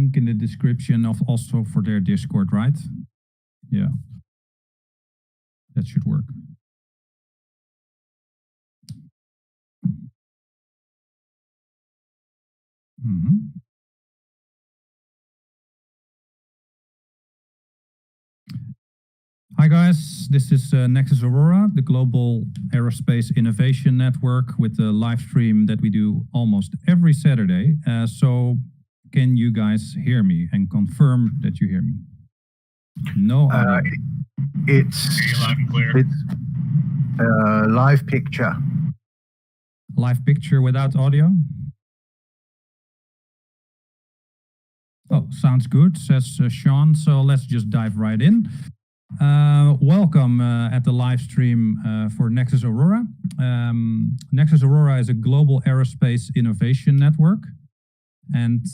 link in the description of also for their Discord, right? Yeah. That should work. Hi guys, this is Nexus Aurora, the global aerospace innovation network with the live stream that we do almost every Saturday. So can you guys hear me and confirm that you hear me? No audio. It's loud and clear. It's live picture. Live picture without audio? Oh, sounds good, says Sean. So let's just dive right in. Welcome at the live stream for Nexus Aurora. Nexus Aurora is a global aerospace innovation network. And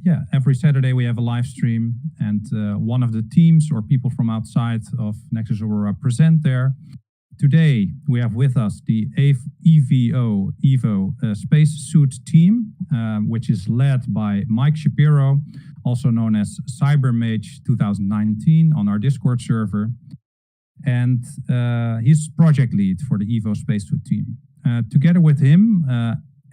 yeah, every Saturday we have a live stream, and one of the teams or people from outside of Nexus Aurora present there. Today we have with us the EVO Spacesuit Team, which is led by Mike Shapiro, also known as CyberMage 2019 on our Discord server. And he's project lead for the EVO Spacesuit Team. Together with him,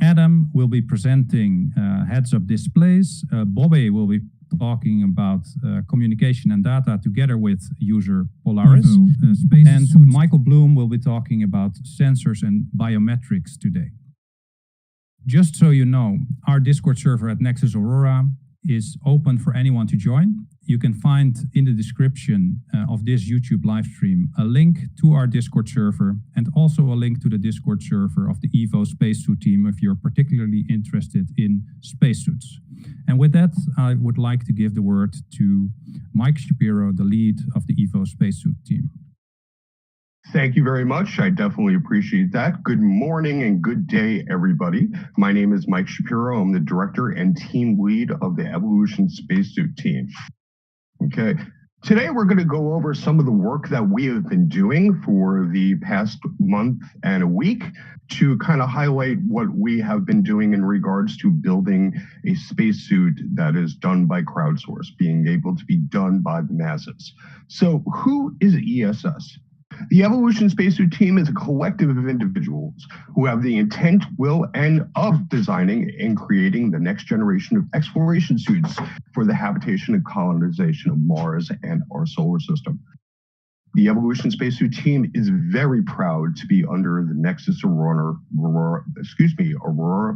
Adam will be presenting heads-up displays. Bobby will be talking about communication and data together with user Polaris. And Michael Bloom will be talking about sensors and biometrics today. Just so you know, our Discord server at Nexus Aurora is open for anyone to join. You can find in the description of this YouTube live stream a link to our Discord server and also a link to the Discord server of the EVO Spacesuit Team if you're particularly interested in spacesuits. And with that, I would like to give the word to Mike Shapiro, the lead of the EVO Spacesuit Team. Thank you very much. I definitely appreciate that. Good morning and good day, everybody. My name is Mike Shapiro. I'm the director and team lead of the Evolution Spacesuit Team. Okay. Today, we're going to go over some of the work that we have been doing for the past month and a week to kind of highlight what we have been doing in regards to building a spacesuit that is done by crowdsource, being able to be done by the masses. So who is ESS? The Evolution Spacesuit Team is a collective of individuals who have the intent, will, and of designing and creating the next generation of exploration suits for the habitation and colonization of Mars and our solar system. The Evolution Spacesuit Team is very proud to be under the Nexus Aurora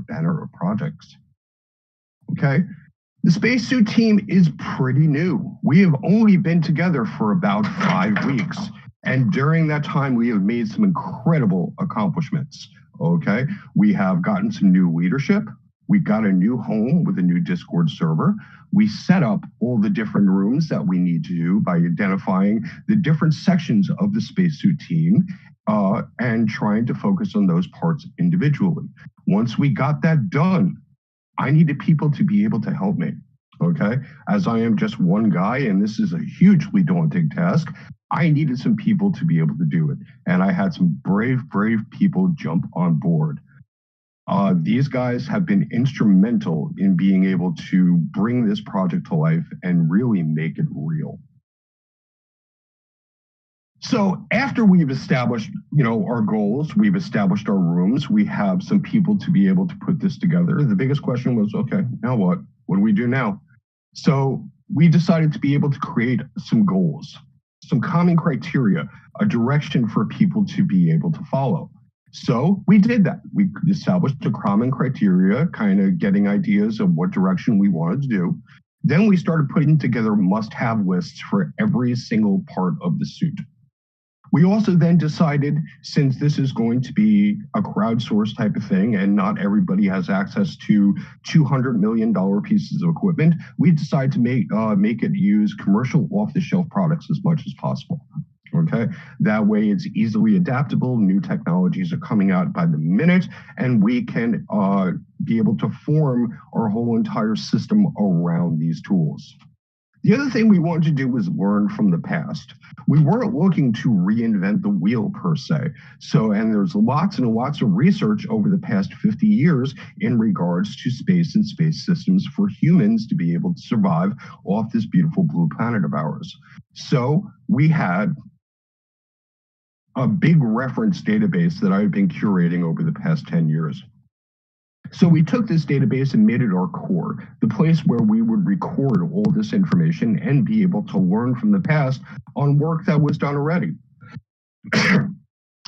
banner of projects. Okay. The Spacesuit Team is pretty new. We have only been together for about 5 weeks. And during that time, we have made some incredible accomplishments, okay? We have gotten some new leadership. We got a new home with a new Discord server. We set up all the different rooms that we need to do by identifying the different sections of the Spacesuit Team and trying to focus on those parts individually. Once we got that done, I needed people to be able to help me, okay? As I am just one guy, and this is a hugely daunting task, I needed some people to be able to do it. And I had some brave people jump on board. These guys have been instrumental in being able to bring this project to life and really make it real. So after we've established, our goals, we've established our rooms, we have some people to be able to put this together. The biggest question was, okay, now what? What do we do now? So we decided to be able to create some goals, some common criteria, a direction for people to be able to follow. So we did that. We established a common criteria, kind of getting ideas of what direction we wanted to do. Then we started putting together must-have lists for every single part of the suit. We also then decided, since this is going to be a crowdsourced type of thing and not everybody has access to $200 million pieces of equipment, we decided to make it use commercial off-the-shelf products as much as possible. Okay, that way it's easily adaptable. New technologies are coming out by the minute, and we can be able to form our whole entire system around these tools. The other thing we wanted to do was learn from the past. We weren't looking to reinvent the wheel per se. And there's lots and lots of research over the past 50 years in regards to space and space systems for humans to be able to survive off this beautiful blue planet of ours. So we had a big reference database that I've been curating over the past 10 years. So we took this database and made it our core, the place where we would record all this information and be able to learn from the past on work that was done already.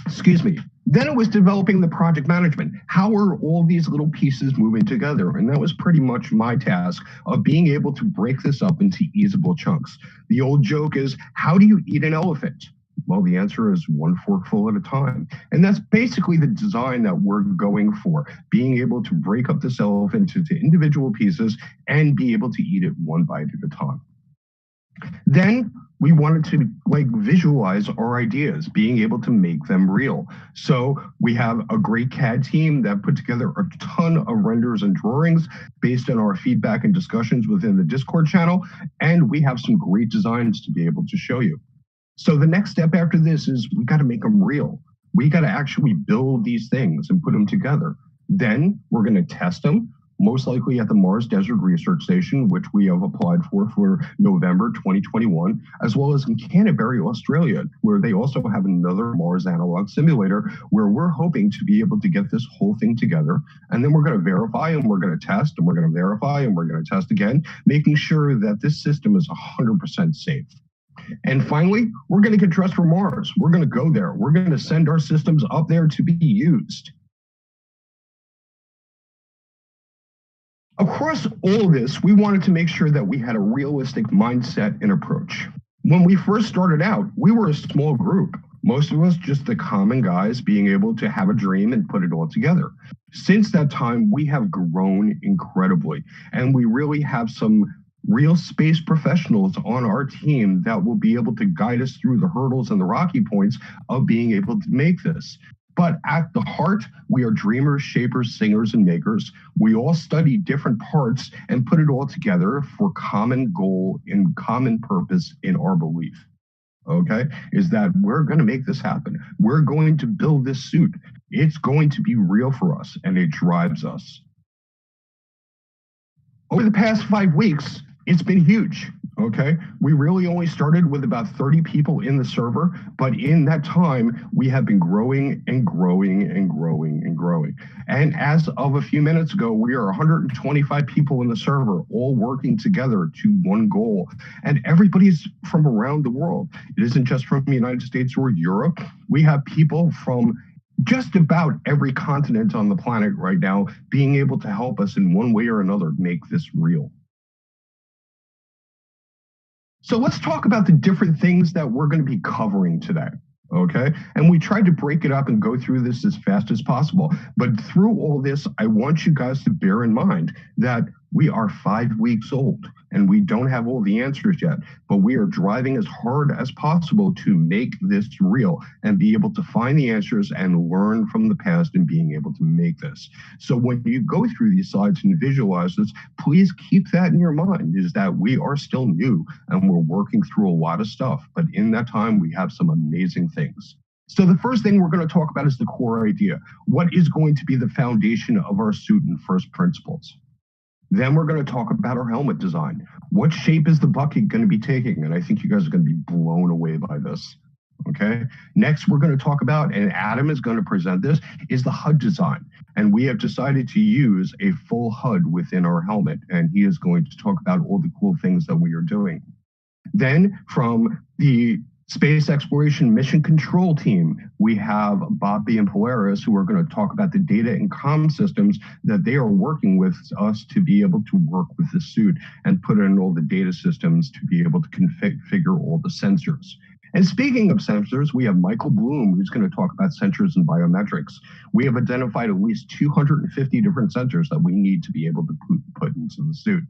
Excuse me. Then it was developing the project management. How are all these little pieces moving together? And that was pretty much my task of being able to break this up into easable chunks. The old joke is, how do you eat an elephant? Well, the answer is one forkful at a time. And that's basically the design that we're going for, being able to break up this elephant into individual pieces and be able to eat it one bite at a time. Then we wanted to visualize our ideas, being able to make them real. So we have a great CAD team that put together a ton of renders and drawings based on our feedback and discussions within the Discord channel. And we have some great designs to be able to show you. So the next step after this is we got to make them real. We got to actually build these things and put them together. Then we're going to test them, most likely at the Mars Desert Research Station, which we have applied for November 2021, as well as in Canterbury, Australia, where they also have another Mars analog simulator where we're hoping to be able to get this whole thing together. And then we're going to verify and we're going to test and we're going to verify and we're going to test again, making sure that this system is 100% safe. And finally, we're going to get dressed for Mars. We're going to go there. We're going to send our systems up there to be used. Across all of this, we wanted to make sure that we had a realistic mindset and approach. When we first started out, we were a small group. Most of us just the common guys being able to have a dream and put it all together. Since that time, we have grown incredibly, and we really have some real space professionals on our team that will be able to guide us through the hurdles and the rocky points of being able to make this. But at the heart, we are dreamers, shapers, singers, and makers. We all study different parts and put it all together for common goal and common purpose in our belief. Okay, is that we're going to make this happen. We're going to build this suit. It's going to be real for us, and it drives us. Over the past 5 weeks, it's been huge, okay? We really only started with about 30 people in the server, but in that time, we have been growing and growing and growing and growing. And as of a few minutes ago, we are 125 people in the server, all working together to one goal. And everybody's from around the world. It isn't just from the United States or Europe. We have people from just about every continent on the planet right now being able to help us in one way or another make this real. So let's talk about the different things that we're going to be covering today, okay? And we tried to break it up and go through this as fast as possible. But through all this, I want you guys to bear in mind that we are 5 weeks old and we don't have all the answers yet, but we are driving as hard as possible to make this real and be able to find the answers and learn from the past and being able to make this. So when you go through these slides and visualize this, please keep that in your mind, is that we are still new and we're working through a lot of stuff, but in that time, we have some amazing things. So the first thing we're going to talk about is the core idea. What is going to be the foundation of our suit in first principles? Then we're going to talk about our helmet design. What shape is the bucket going to be taking? And I think you guys are going to be blown away by this. Okay. Next, we're going to talk about, and Adam is going to present this, is the HUD design. And we have decided to use a full HUD within our helmet. And he is going to talk about all the cool things that we are doing. Then from the Space Exploration Mission Control Team, we have Bobby and Polaris, who are going to talk about the data and comm systems that they are working with us to be able to work with the suit and put in all the data systems to be able to configure all the sensors. And speaking of sensors, we have Michael Bloom, who's going to talk about sensors and biometrics. We have identified at least 250 different sensors that we need to be able to put into the suit.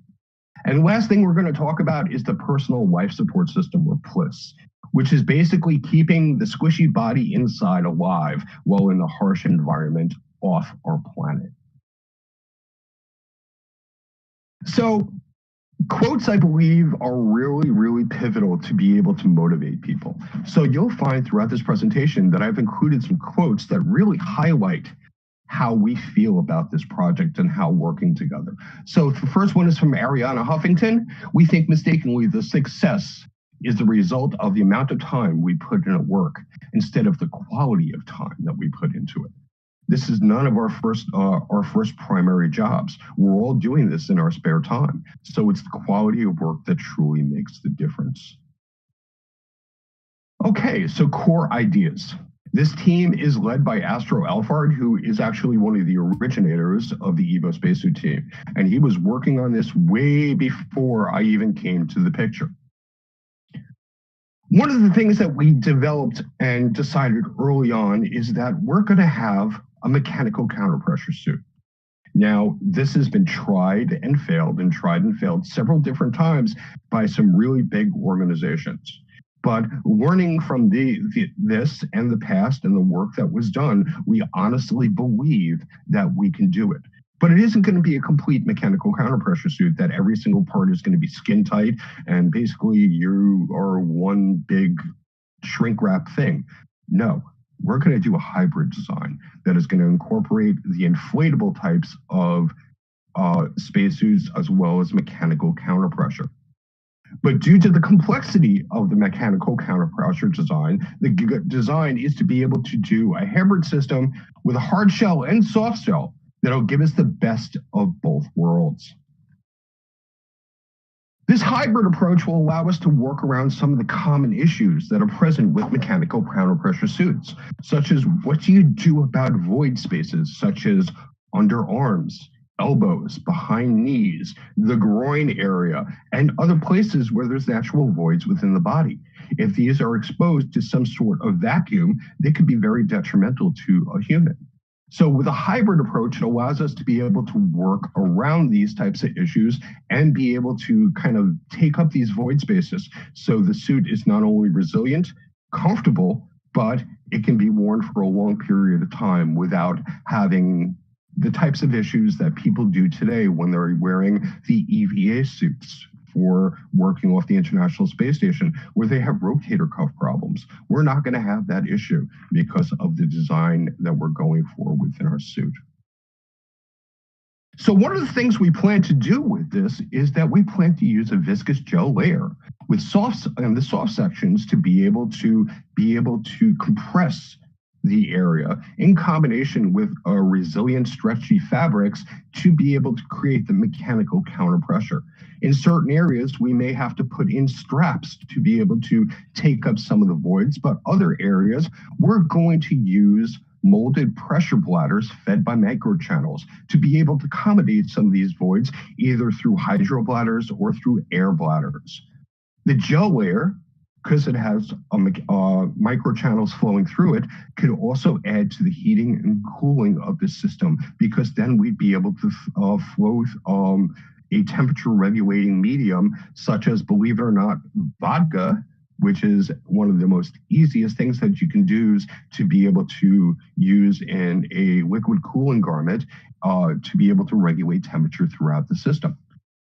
And the last thing we're going to talk about is the personal life support system, or PLIS, which is basically keeping the squishy body inside alive while in the harsh environment off our planet. So Quotes, I believe, are really, really pivotal to be able to motivate people. So you'll find throughout this presentation that I've included some quotes that really highlight how we feel about this project and how working together. So the first one is from Ariana Huffington. We think mistakenly the success is the result of the amount of time we put in at work instead of the quality of time that we put into it. This is none of our first primary jobs. We're all doing this in our spare time. So it's the quality of work that truly makes the difference. Okay, so core ideas. This team is led by Astro Alfard, who is actually one of the originators of the Evo Spacesuit Team. And he was working on this way before I even came to the picture. One of the things that we developed and decided early on is that we're going to have a mechanical counterpressure suit. Now, this has been tried and failed several different times by some really big organizations. But learning from this and the past and the work that was done, we honestly believe that we can do it. But it isn't going to be a complete mechanical counterpressure suit that every single part is going to be skin tight and basically you are one big shrink wrap thing. No, we're going to do a hybrid design that is going to incorporate the inflatable types of spacesuits as well as mechanical counterpressure. But due to the complexity of the mechanical counterpressure design, the design is to be able to do a hybrid system with a hard shell and soft shell that'll give us the best of both worlds. This hybrid approach will allow us to work around some of the common issues that are present with mechanical counterpressure suits, such as what do you do about void spaces, such as underarms, elbows, behind knees, the groin area, and other places where there's natural voids within the body. If these are exposed to some sort of vacuum, they could be very detrimental to a human. So with a hybrid approach, it allows us to be able to work around these types of issues and be able to kind of take up these void spaces. So the suit is not only resilient, comfortable, but it can be worn for a long period of time without having the types of issues that people do today when they're wearing the EVA suits for working off the International Space Station, where they have rotator cuff problems. We're not going to have that issue because of the design that we're going for within our suit. So one of the things we plan to do with this is that we plan to use a viscous gel layer with the soft sections to be able to compress the area in combination with resilient stretchy fabrics to be able to create the mechanical counterpressure. In certain areas, we may have to put in straps to be able to take up some of the voids, but other areas, we're going to use molded pressure bladders fed by microchannels to be able to accommodate some of these voids, either through hydro bladders or through air bladders. The gel layer, because it has microchannels flowing through it, could also add to the heating and cooling of the system, because then we'd be able to flow a temperature regulating medium, such as, believe it or not, vodka, which is one of the most easiest things that you can do to be able to use in a liquid cooling garment to be able to regulate temperature throughout the system.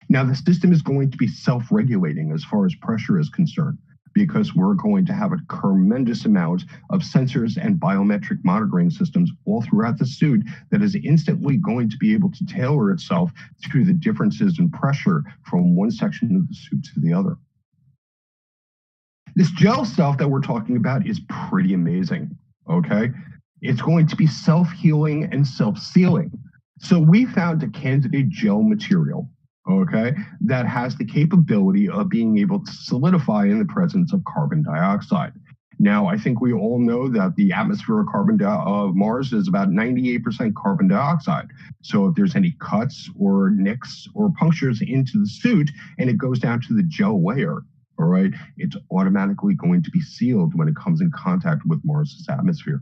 Now, the system is going to be self-regulating as far as pressure is concerned, because we're going to have a tremendous amount of sensors and biometric monitoring systems all throughout the suit that is instantly going to be able to tailor itself to the differences in pressure from one section of the suit to the other. This gel stuff that we're talking about is pretty amazing, okay? It's going to be self-healing and self-sealing. So we found a candidate gel material, okay, that has the capability of being able to solidify in the presence of carbon dioxide. Now, I think we all know that the atmosphere of Mars is about 98% carbon dioxide. So if there's any cuts or nicks or punctures into the suit and it goes down to the gel layer, all right, it's automatically going to be sealed when it comes in contact with Mars's atmosphere.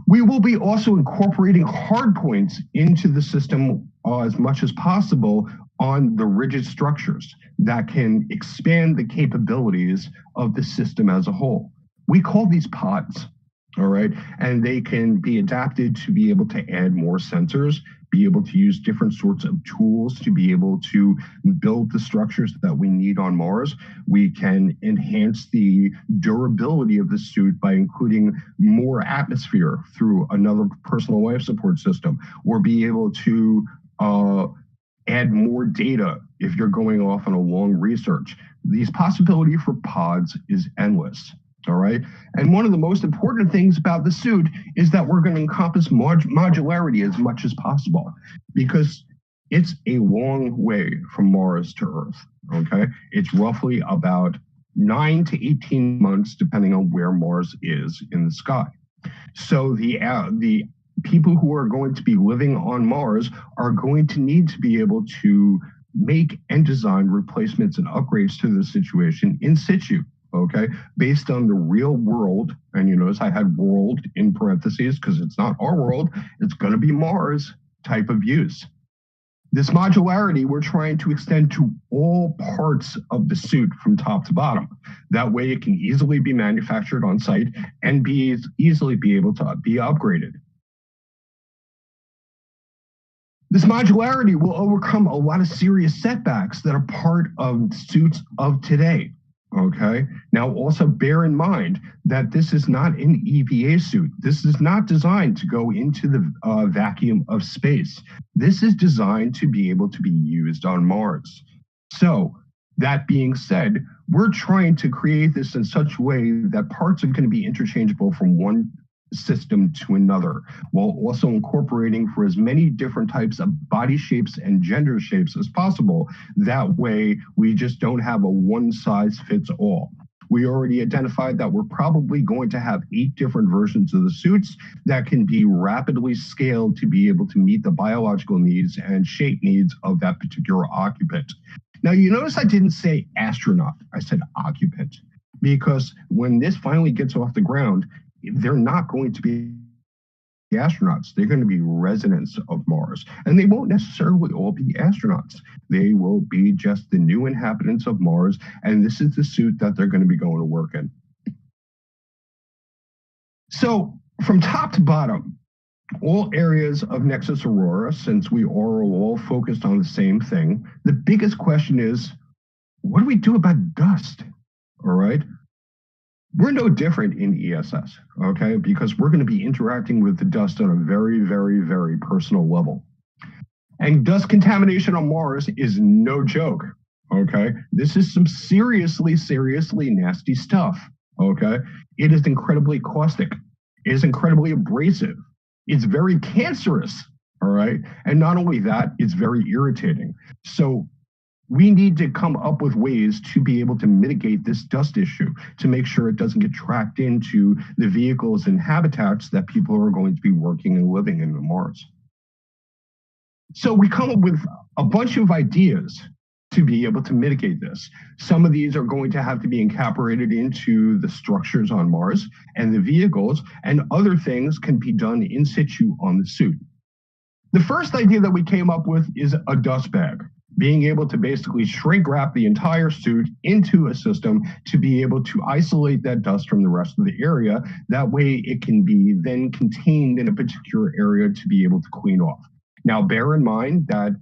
We will be also incorporating hard points into the system as much as possible on the rigid structures that can expand the capabilities of the system as a whole. We call these pods, all right? And they can be adapted to be able to add more sensors be able to use different sorts of tools to be able to build the structures that we need on Mars. We can enhance the durability of the suit by including more atmosphere through another personal life support system, or be able to add more data if you're going off on a long research. These possibility for pods is endless. All right. And one of the most important things about the suit is that we're going to encompass modularity as much as possible, because it's a long way from Mars to Earth. Okay. It's roughly about 9 to 18 months, depending on where Mars is in the sky. So the people who are going to be living on Mars are going to need to be able to make and design replacements and upgrades to the situation in situ. Okay, based on the real world, and you notice I had world in parentheses because it's not our world, it's going to be Mars type of use. This modularity we're trying to extend to all parts of the suit from top to bottom. That way it can easily be manufactured on site and easily be able to be upgraded. This modularity will overcome a lot of serious setbacks that are part of suits of today. Okay. Now, also bear in mind that this is not an EVA suit. This is not designed to go into the vacuum of space. This is designed to be able to be used on Mars. So, that being said, we're trying to create this in such a way that parts are going to be interchangeable from one system to another, while also incorporating for as many different types of body shapes and gender shapes as possible. That way, we just don't have a one size fits all. We already identified that we're probably going to have 8 different versions of the suits that can be rapidly scaled to be able to meet the biological needs and shape needs of that particular occupant. Now, you notice I didn't say astronaut, I said occupant, because when this finally gets off the ground, they're not going to be astronauts. They're going to be residents of Mars. And they won't necessarily all be astronauts. They will be just the new inhabitants of Mars. And this is the suit that they're going to be going to work in. So from top to bottom, all areas of Nexus Aurora, since we are all focused on the same thing, the biggest question is, what do we do about dust? All right. We're no different in ESS, okay? Because we're going to be interacting with the dust on a very, very, very personal level. And dust contamination on Mars is no joke, okay? This is some seriously, seriously nasty stuff, okay? It is incredibly caustic. It is incredibly abrasive. It's very cancerous, all right? And not only that, it's very irritating. So we need to come up with ways to be able to mitigate this dust issue, to make sure it doesn't get tracked into the vehicles and habitats that people are going to be working and living in on Mars. So we come up with a bunch of ideas to be able to mitigate this. Some of these are going to have to be incorporated into the structures on Mars and the vehicles, and other things can be done in situ on the suit. The first idea that we came up with is a dust bag, being able to basically shrink wrap the entire suit into a system to be able to isolate that dust from the rest of the area. That way it can be then contained in a particular area to be able to clean off. Now, bear in mind that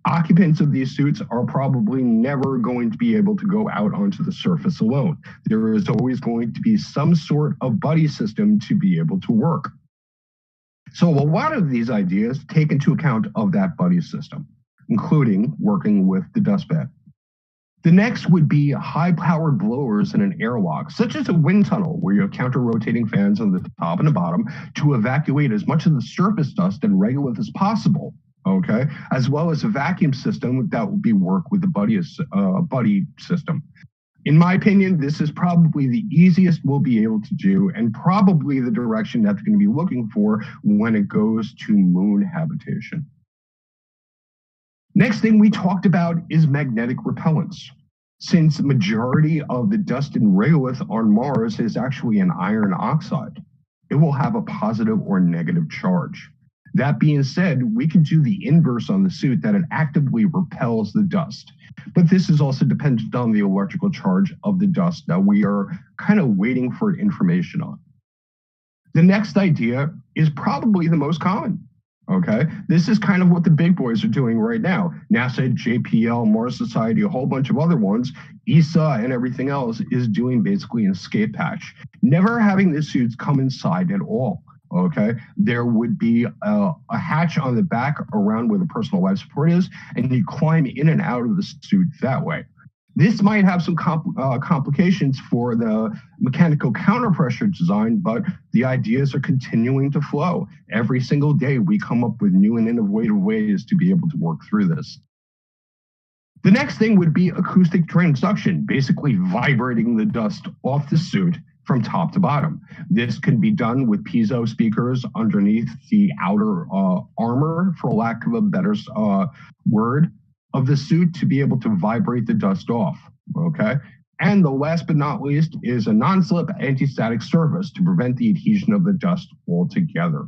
occupants of these suits are probably never going to be able to go out onto the surface alone. There is always going to be some sort of buddy system to be able to work. So a lot of these ideas take into account of that buddy system, including working with the dust bag. The next would be high-powered blowers in an airlock, such as a wind tunnel, where you have counter-rotating fans on the top and the bottom to evacuate as much of the surface dust and regolith as possible, okay? As well as a vacuum system that will be work with the buddy system. In my opinion, this is probably the easiest we'll be able to do, and probably the direction that they're going to be looking for when it goes to moon habitation. Next thing we talked about is magnetic repellents. Since the majority of the dust and regolith on Mars is actually an iron oxide, it will have a positive or negative charge. That being said, we can do the inverse on the suit, that it actively repels the dust. But this is also dependent on the electrical charge of the dust that we are kind of waiting for information on. The next idea is probably the most common. Okay, this is kind of what the big boys are doing right now. NASA, JPL, Mars Society, a whole bunch of other ones, ESA and everything else is doing basically an escape hatch. Never having the suits come inside at all. Okay, there would be a hatch on the back around where the personal life support is, and you climb in and out of the suit that way. This might have some complications for the mechanical counterpressure design, but the ideas are continuing to flow. Every single day, we come up with new and innovative ways to be able to work through this. The next thing would be acoustic transduction, basically vibrating the dust off the suit from top to bottom. This can be done with piezo speakers underneath the outer armor, for lack of a better word, of the suit to be able to vibrate the dust off, okay? And the last but not least is a non-slip anti-static surface to prevent the adhesion of the dust altogether.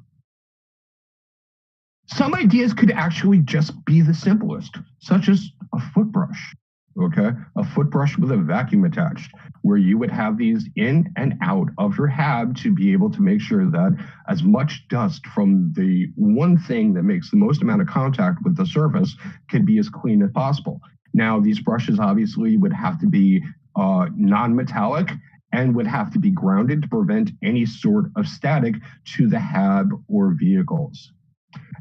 Some ideas could actually just be the simplest, such as a foot brush, okay? A foot brush with a vacuum attached, where you would have these in and out of your hab to be able to make sure that as much dust from the one thing that makes the most amount of contact with the surface can be as clean as possible. Now, these brushes obviously would have to be non-metallic and would have to be grounded to prevent any sort of static to the hab or vehicles.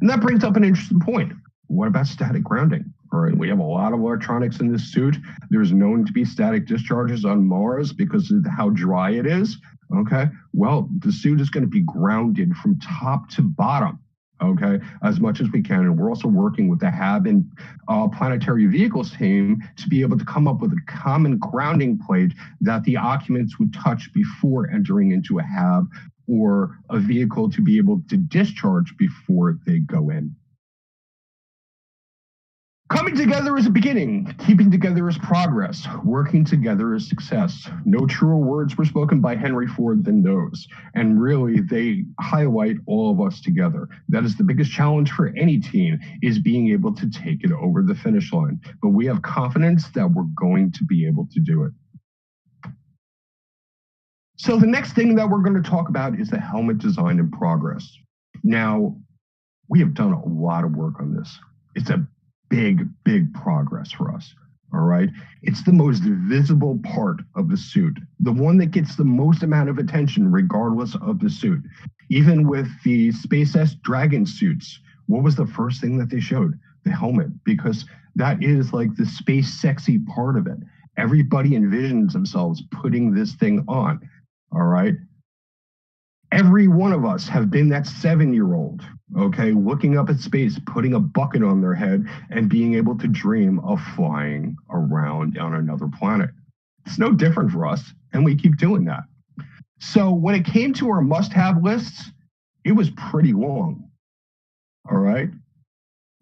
And that brings up an interesting point. What about static grounding? All right, we have a lot of electronics in this suit. There's known to be static discharges on Mars because of how dry it is. Okay, well, the suit is going to be grounded from top to bottom, okay, as much as we can. And we're also working with the HAB and planetary vehicles team to be able to come up with a common grounding plate that the occupants would touch before entering into a HAB or a vehicle to be able to discharge before they go in. Coming together is a beginning, keeping together is progress, working together is success. No truer words were spoken by Henry Ford than those. And really, they highlight all of us together. That is the biggest challenge for any team, is being able to take it over the finish line. But we have confidence that we're going to be able to do it. So the next thing that we're going to talk about is the helmet design in progress. Now, we have done a lot of work on this. It's a big progress for us, all right? It's the most visible part of the suit, the one that gets the most amount of attention regardless of the suit. Even with the SpaceX Dragon suits, what was the first thing that they showed? The helmet, because that is like the space sexy part of it. Everybody envisions themselves putting this thing on, all right? Every one of us have been that 7-year-old, okay, looking up at space, putting a bucket on their head and being able to dream of flying around on another planet. It's no different for us, and we keep doing that. So when it came to our must-have lists, it was pretty long, all right?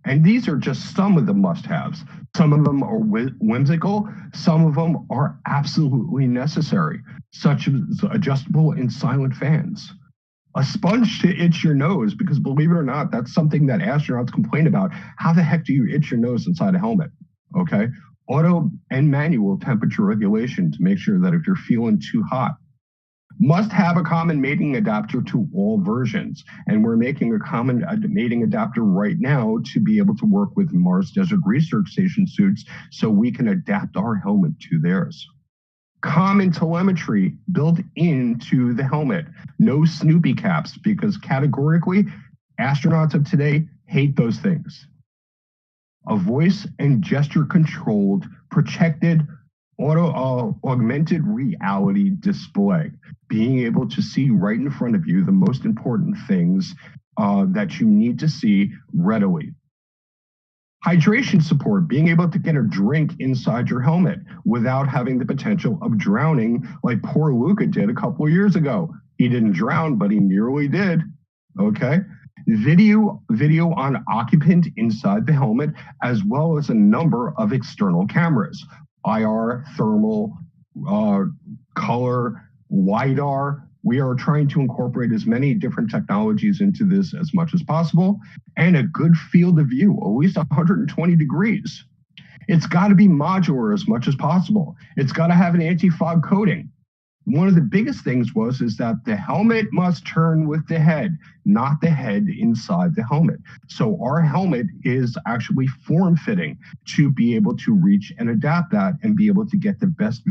And these are just some of the must-haves. Some of them are whimsical. Some of them are absolutely necessary, such as adjustable and silent fans. A sponge to itch your nose, because believe it or not, that's something that astronauts complain about. How the heck do you itch your nose inside a helmet? Okay. Auto and manual temperature regulation to make sure that if you're feeling too hot. Must have a common mating adapter to all versions. And we're making a common mating adapter right now to be able to work with Mars Desert Research Station suits so we can adapt our helmet to theirs. Common telemetry built into the helmet. No Snoopy caps, because categorically, astronauts of today hate those things. A voice and gesture controlled, protected, augmented reality display, being able to see right in front of you the most important things that you need to see readily. Hydration support, being able to get a drink inside your helmet without having the potential of drowning like poor Luca did a couple of years ago. He didn't drown, but he nearly did, okay? Video on occupant inside the helmet, as well as a number of external cameras. IR, thermal, color, LiDAR. We are trying to incorporate as many different technologies into this as much as possible, and a good field of view, at least 120 degrees. It's got to be modular as much as possible. It's got to have an anti-fog coating. One of the biggest things is that the helmet must turn with the head, not the head inside the helmet. So our helmet is actually form-fitting to be able to reach and adapt that and be able to get the best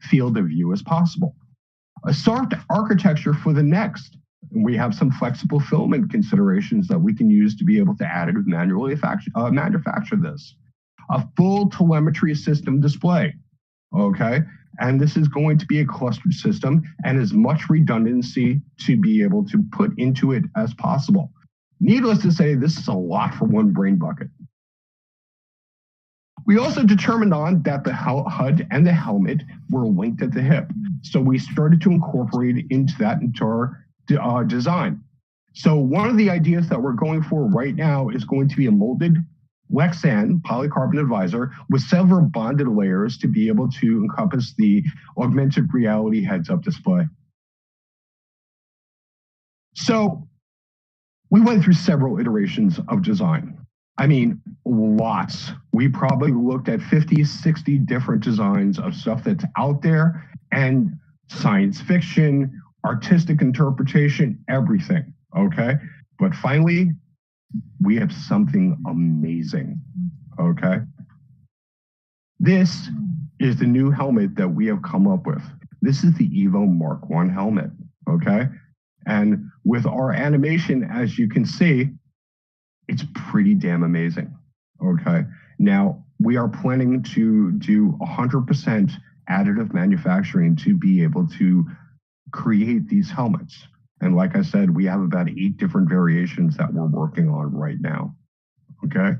field of view as possible. A soft architecture for the next. We have some flexible filament considerations that we can use to be able to additive manually manufacture this. A full telemetry system display, okay? And this is going to be a clustered system and as much redundancy to be able to put into it as possible. Needless to say, this is a lot for one brain bucket. We also determined on that the HUD and the helmet were linked at the hip. So we started to incorporate into our design. So one of the ideas that we're going for right now is going to be a molded Lexan polycarbonate visor with several bonded layers to be able to encompass the augmented reality heads-up display. So we went through several iterations of design. I mean, lots. We probably looked at 50, 60 different designs of stuff that's out there, and science fiction, artistic interpretation, everything, okay? But finally, we have something amazing, okay? This is the new helmet that we have come up with. This is the Evo Mark I helmet, okay? And with our animation, as you can see, it's pretty damn amazing, okay? Now, we are planning to do 100% additive manufacturing to be able to create these helmets. And like I said, we have about 8 different variations that we're working on right now, okay?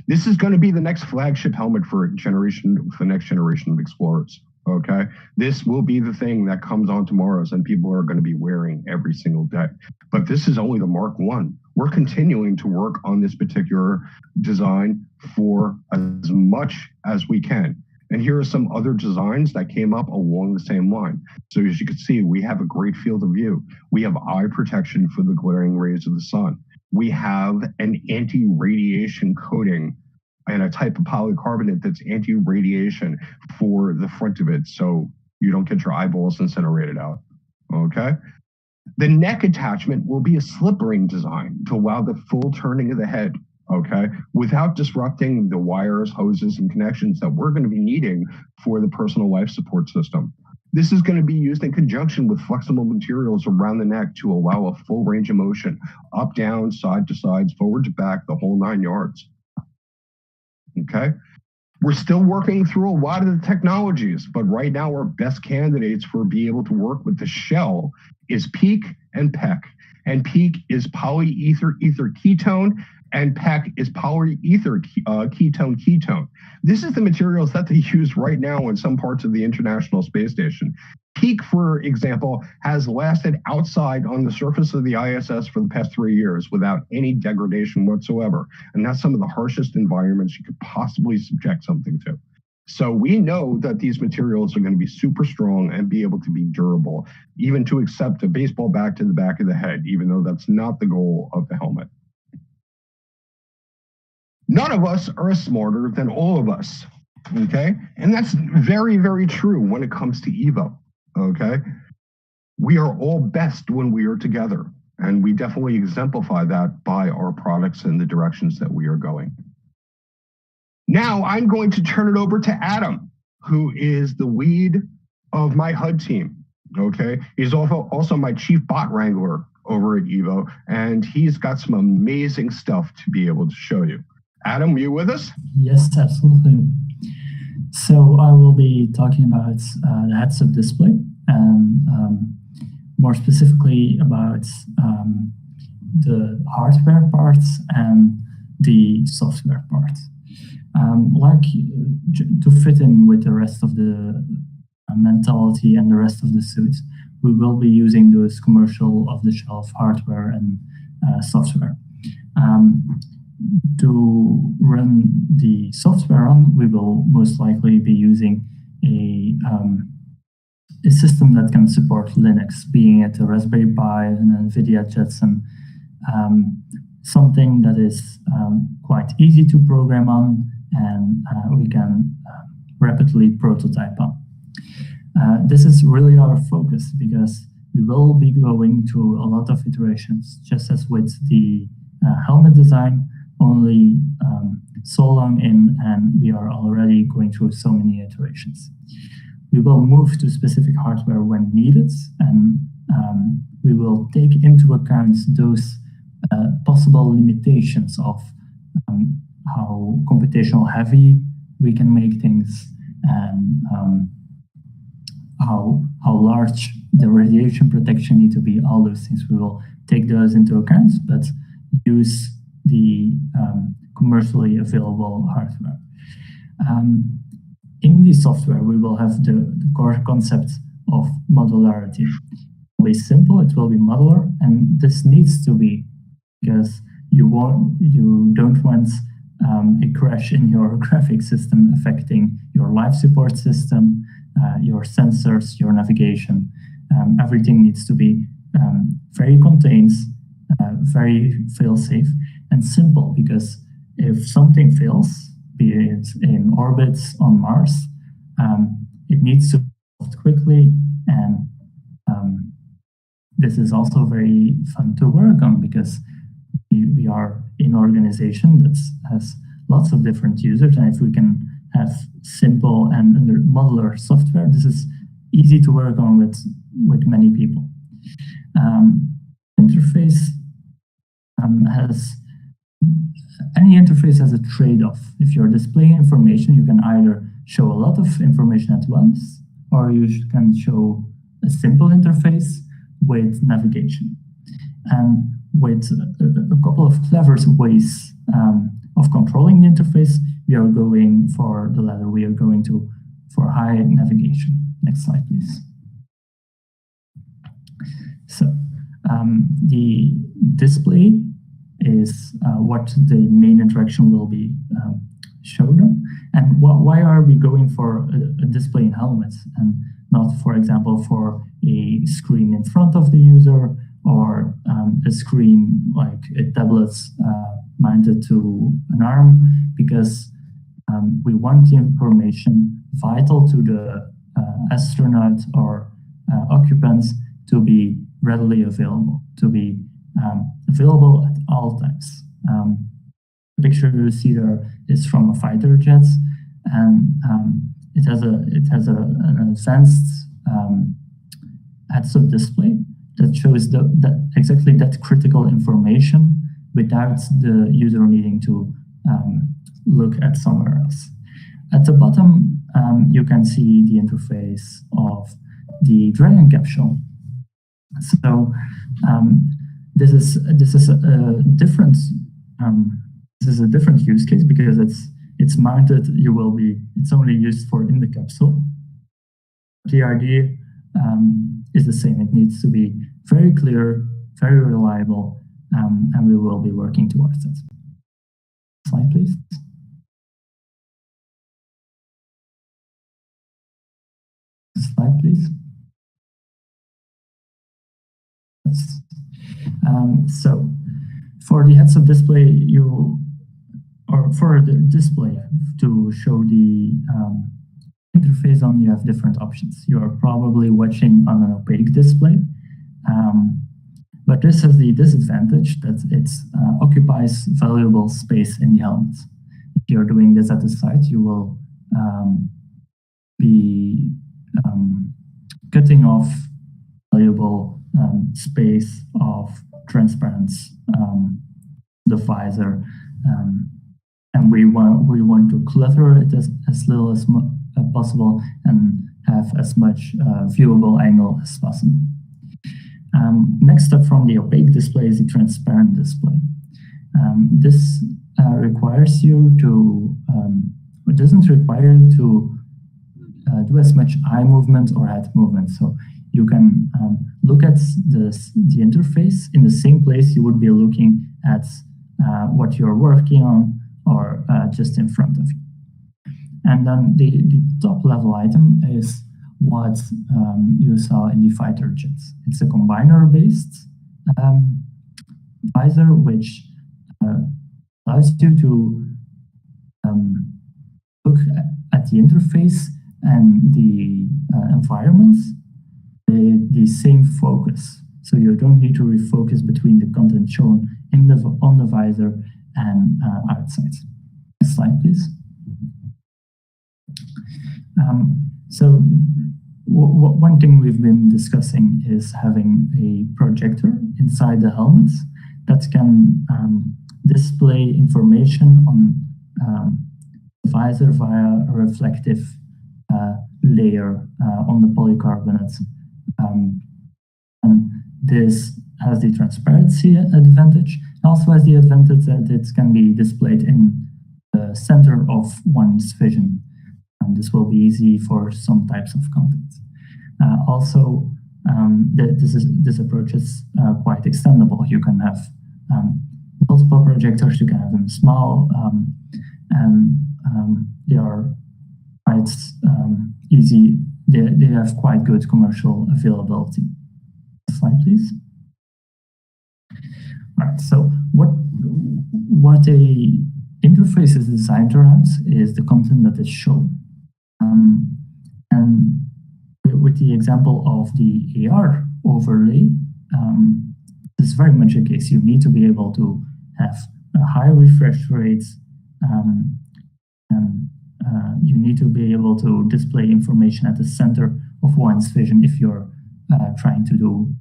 This is gonna be the next flagship helmet for the next generation of explorers, okay? This will be the thing that comes on tomorrow's and people are gonna be wearing every single day. But this is only the Mark I. We're continuing to work on this particular design for as much as we can. And here are some other designs that came up along the same line. So as you can see, we have a great field of view. We have eye protection for the glaring rays of the sun. We have an anti-radiation coating and a type of polycarbonate that's anti-radiation for the front of it, so you don't get your eyeballs incinerated out, okay? The neck attachment will be a slip ring design to allow the full turning of the head, okay, without disrupting the wires, hoses, and connections that we're going to be needing for the personal life support system. This is going to be used in conjunction with flexible materials around the neck to allow a full range of motion, up, down, side to sides, forward to back, the whole 9 yards, okay? We're still working through a lot of the technologies, but right now our best candidates for being able to work with the shell is PEEK and PEC. And PEEK is polyether ether ketone, and PEC is polyether ketone. This is the materials that they use right now in some parts of the International Space Station. PEEK, for example, has lasted outside on the surface of the ISS for the past 3 years without any degradation whatsoever. And that's some of the harshest environments you could possibly subject something to. So we know that these materials are going to be super strong and be able to be durable, even to accept a baseball bat to the back of the head, even though that's not the goal of the helmet. None of us are smarter than all of us, okay? And that's very, very true when it comes to Evo, okay? We are all best when we are together, and we definitely exemplify that by our products and the directions that we are going. Now I'm going to turn it over to Adam, who is the lead of my HUD team, okay? He's also my chief bot wrangler over at Evo, and he's got some amazing stuff to be able to show you. Adam, you with us? Yes, absolutely. So I will be talking about the heads-up display and more specifically about the hardware parts and the software parts. To fit in with the rest of the mentality and the rest of the suit, we will be using those commercial off-the-shelf hardware and software. To run the software on, we will most likely be using a system that can support Linux, being it a Raspberry Pi, an NVIDIA Jetson, something that is quite easy to program on and we can rapidly prototype on. This is really our focus because we will be going through a lot of iterations, just as with the helmet design, only so long in, and we are already going through so many iterations. We will move to specific hardware when needed, and we will take into account those possible limitations of how computational heavy we can make things, and how large the radiation protection need to be. All those things, we will take those into account, but use the commercially available hardware. In the software, we will have the core concept of modularity. It will be simple, it will be modular, and this needs to be, because you don't want a crash in your graphic system affecting your life support system, your sensors, your navigation. Everything needs to be very contained, very fail-safe, and simple, because if something fails, be it in orbits on Mars, it needs to be solved quickly, and this is also very fun to work on, because we are an organization that has lots of different users, and if we can have simple and modular software, this is easy to work on with many people. Interface any interface has a trade-off. If you're displaying information, you can either show a lot of information at once, or you can show a simple interface with navigation. And with a couple of clever ways of controlling the interface, we are going for the latter. We are going for high navigation. Next slide, please. So the display is what the main interaction will be showed on. And why are we going for a display in helmets and not, for example, for a screen in front of the user, or a screen like a tablet mounted to an arm? Because we want the information vital to the astronaut or occupants to be readily available, to be available at all times. The picture you see there is from a fighter jet, and it has an advanced heads-up display that shows exactly that critical information without the user needing to look at somewhere else. At the bottom, you can see the interface of the Dragon capsule. So this is a different use case, because it's mounted. It's only used for in the capsule. The idea is the same. It needs to be very clear, very reliable, and we will be working towards it. Slide, please. Slide, please. Yes. So for the heads-up display, for the display to show the interface on, you have different options. You are probably watching on an opaque display, but this has the disadvantage that it occupies valuable space in the helmet. If you're doing this at the site, you will be cutting off valuable space of transparency, the visor, and we want to clutter it as little as possible and have as much viewable angle as possible. Next up from the opaque display is the transparent display. This requires you to, it doesn't require you to do as much eye movement or head movement. So you can look at the interface in the same place you would be looking at what you're working on, or just in front of you. And then the top level item is what you saw in the fighter jets. It's a combiner-based visor, which allows you to look at the interface and the environments the same focus. So you don't need to refocus between the content shown on the visor and outside. Next slide, please. So one thing we've been discussing is having a projector inside the helmets that can display information on the visor via a reflective layer on the polycarbonate. And this has the transparency advantage, also has the advantage that it can be displayed in the center of one's vision. This will be easy for some types of content. Also, this approach is quite extendable. You can have multiple projectors, you can have them small, and they are quite easy. They have quite good commercial availability. Next slide, please. All right, so what a interface is designed around is the content that is shown. And with the example of the AR overlay, this is very much the case. You need to be able to have a high refresh rate, and you need to be able to display information at the center of one's vision if you're trying to do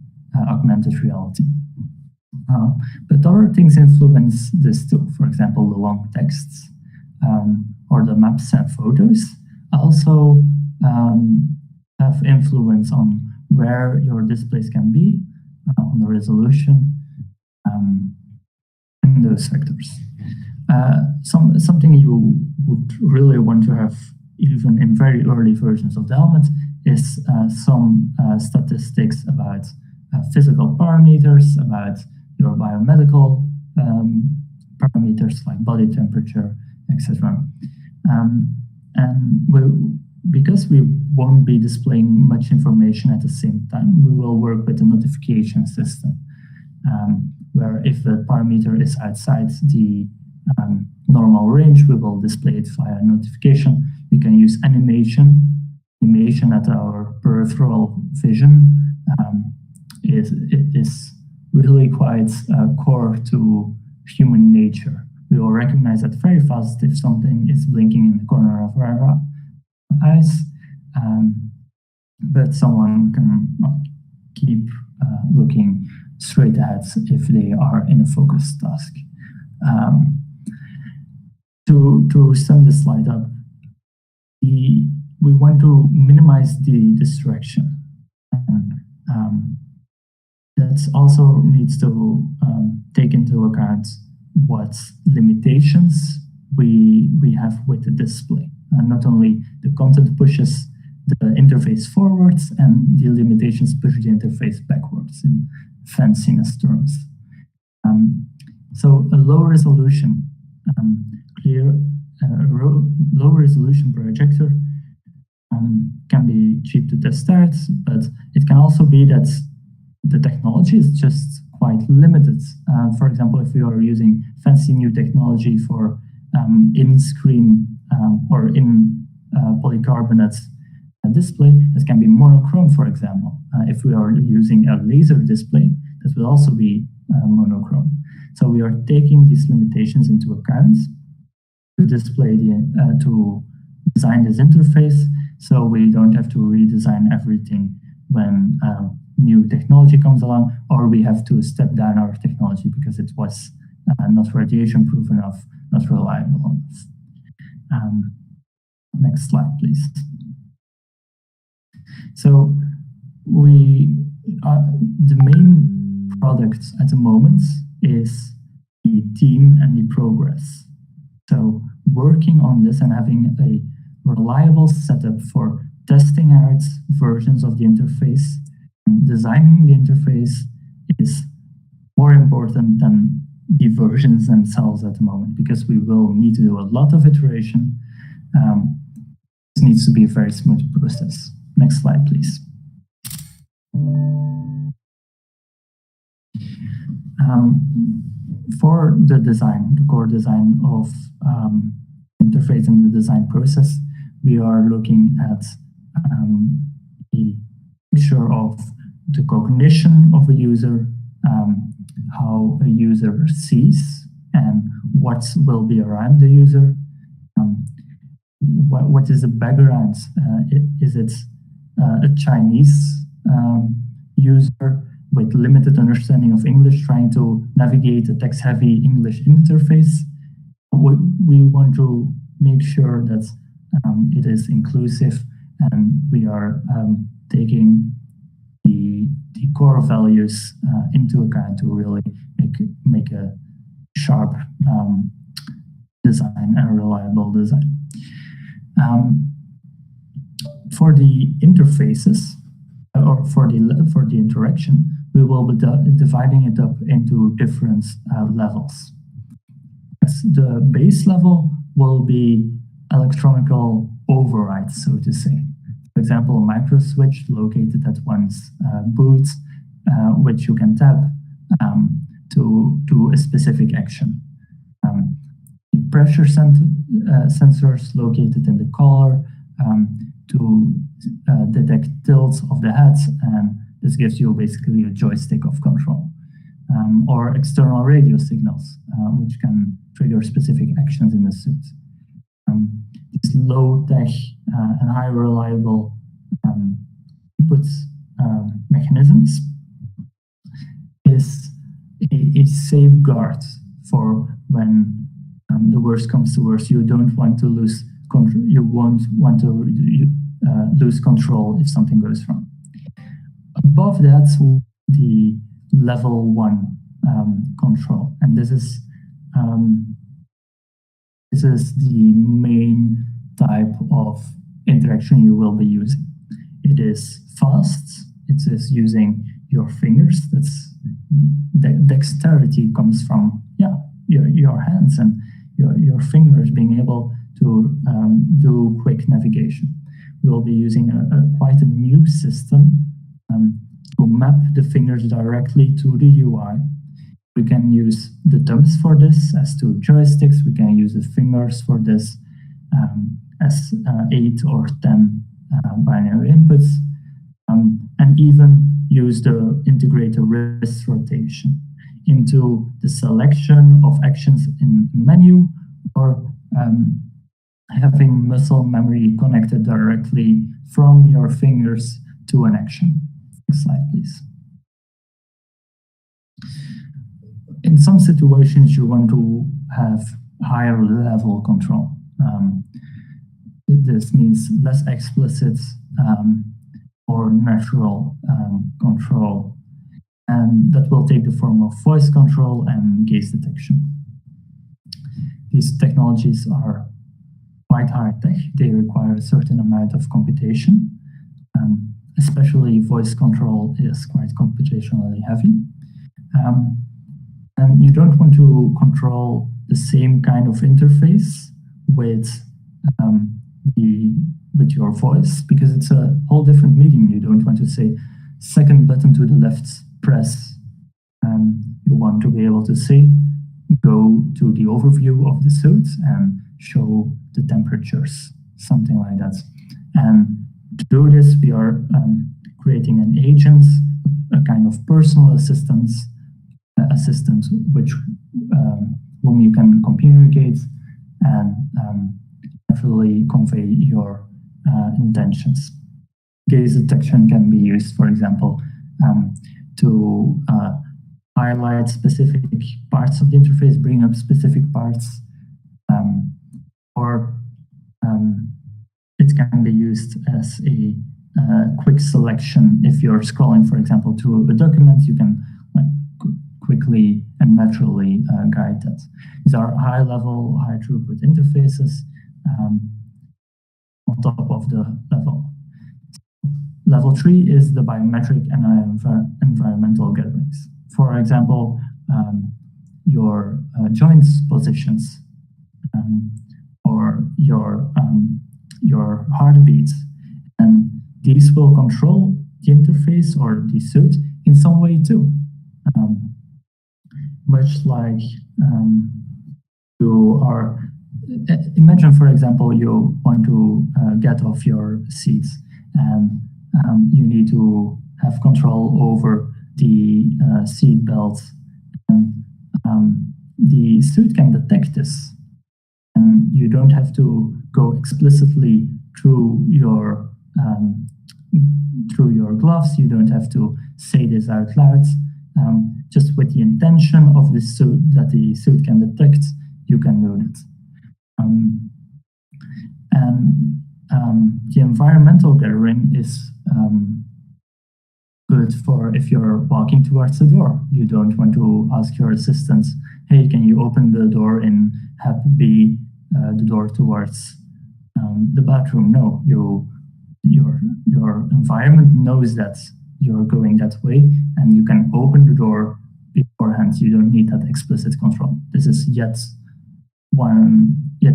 augmented reality. But other things influence this too. For example, the long texts or the maps and photos also have influence on where your displays can be, on the resolution, in those sectors. Something you would really want to have, even in very early versions of the helmet, is some statistics about physical parameters, about your biomedical parameters like body temperature, etc. Because we won't be displaying much information at the same time, we will work with a notification system, where if the parameter is outside the normal range, we will display it via notification. We can use animation at our peripheral vision. It is really quite core to human nature. We will recognize that very fast if something is blinking in the corner of our eyes, but someone can keep looking straight ahead if they are in a focused task. To sum this slide up, we want to minimize the distraction. That also needs to take into account what limitations we have with the display. Not only the content pushes the interface forwards, and the limitations push the interface backwards in fanciness terms. So a low resolution, low resolution projector can be cheap to test out, but it can also be that the technology is just quite limited. For example, if you are using fancy new technology for in-screen or in polycarbonate display, that can be monochrome, for example. If we are using a laser display, that will also be monochrome. So we are taking these limitations into account to display to design this interface, so we don't have to redesign everything when new technology comes along, or we have to step down our technology because it was not radiation proof enough, not reliable enough. Next slide, please. So the main product at the moment is the team and the progress. So working on this and having a reliable setup for testing out versions of the interface and designing the interface is more important than the versions themselves at the moment, because we will need to do a lot of iteration. This needs to be a very smooth process. Next slide, please. For the design, the core design of interface and the design process, we are looking at a picture of the cognition of a user, how a user sees, and what will be around the user. What is the background? Is it a Chinese user with limited understanding of English trying to navigate a text-heavy English interface? We want to make sure that it is inclusive, and we are taking the core values into account to really make a sharp design and reliable design. For the interfaces, or for the interaction, we will be dividing it up into different levels. The base level will be electronical overrides, so to say. For example, a micro switch located at one's boot, which you can tap to do a specific action. The pressure sensors located in the collar to detect tilts of the head, and this gives you basically a joystick of control. Or external radio signals, which can trigger specific actions in the suit. These low-tech and high-reliable input mechanisms is a safeguard for when the worst comes to worst. You don't want to lose control. You won't want to lose control if something goes wrong. Above that, the level 1 control, and this is the main type of interaction you will be using. It is fast. It is using your fingers. That's dexterity comes from your hands and your fingers being able to do quick navigation. We will be using quite a new system to map the fingers directly to the UI. We can use the thumbs for this as 2 joysticks. We can use the fingers for this as 8 or 10 binary inputs, and even use the integrator wrist rotation into the selection of actions in the menu, or having muscle memory connected directly from your fingers to an action. Next slide, please. In some situations, you want to have higher level control. This means less explicit or natural control, and that will take the form of voice control and gaze detection. These technologies are quite high tech. They require a certain amount of computation. Especially voice control is quite computationally heavy. And you don't want to control the same kind of interface with your voice, because it's a whole different medium. You don't want to say, second button to the left, press. You want to be able to say, go to the overview of the suit and show the temperatures, something like that. And to do this, we are creating an agent, a kind of personal assistant, which whom you can communicate and actually convey your intentions. Gaze detection can be used, for example, to highlight specific parts of the interface, bring up specific parts, or it can be used as a quick selection. If you're scrolling, for example, to a document, you can quickly and naturally guide that. These are high-level, high-throughput interfaces on top of the level. Level 3 is the biometric and environmental gatherings. For example, your joints positions or your heartbeats, and these will control the interface or the suit in some way too. Much like you are imagine, for example, you want to get off your seats, and you need to have control over the seat belts. And the suit can detect this, and you don't have to go explicitly through your gloves. You don't have to say this out loud. Just with the intention of the suit that the suit can detect, you can do it. The environmental gathering is good for if you're walking towards the door. You don't want to ask your assistant, hey, can you open the door and have be the door towards the bathroom? No, your environment knows that you're going that way, and you can open the door beforehand. You don't need that explicit control. This is yet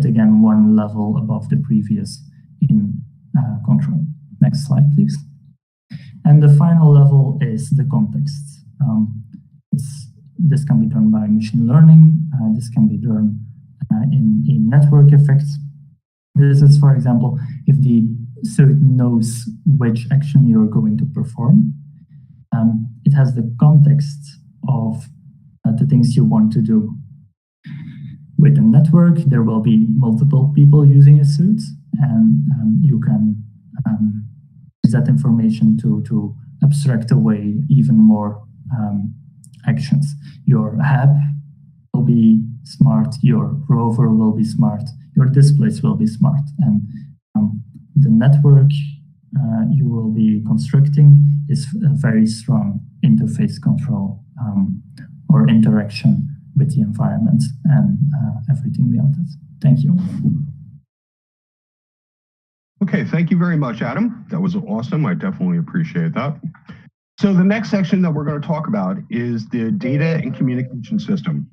again one level above the previous in control. Next slide, please. And the final level is the context. This can be done by machine learning. This can be done in network effects. This is, for example, if the suit knows which action you're going to perform. It has the context of the things you want to do. With a network, there will be multiple people using a suit, and you can use that information to abstract away even more actions. Your hub will be smart, your rover will be smart, your displays will be smart, and the network you will be constructing is a very strong interface control or interaction with the environment and everything beyond that. Thank you. Okay, thank you very much, Adam. That was awesome. I definitely appreciate that. So the next section that we're going to talk about is the data and communication system.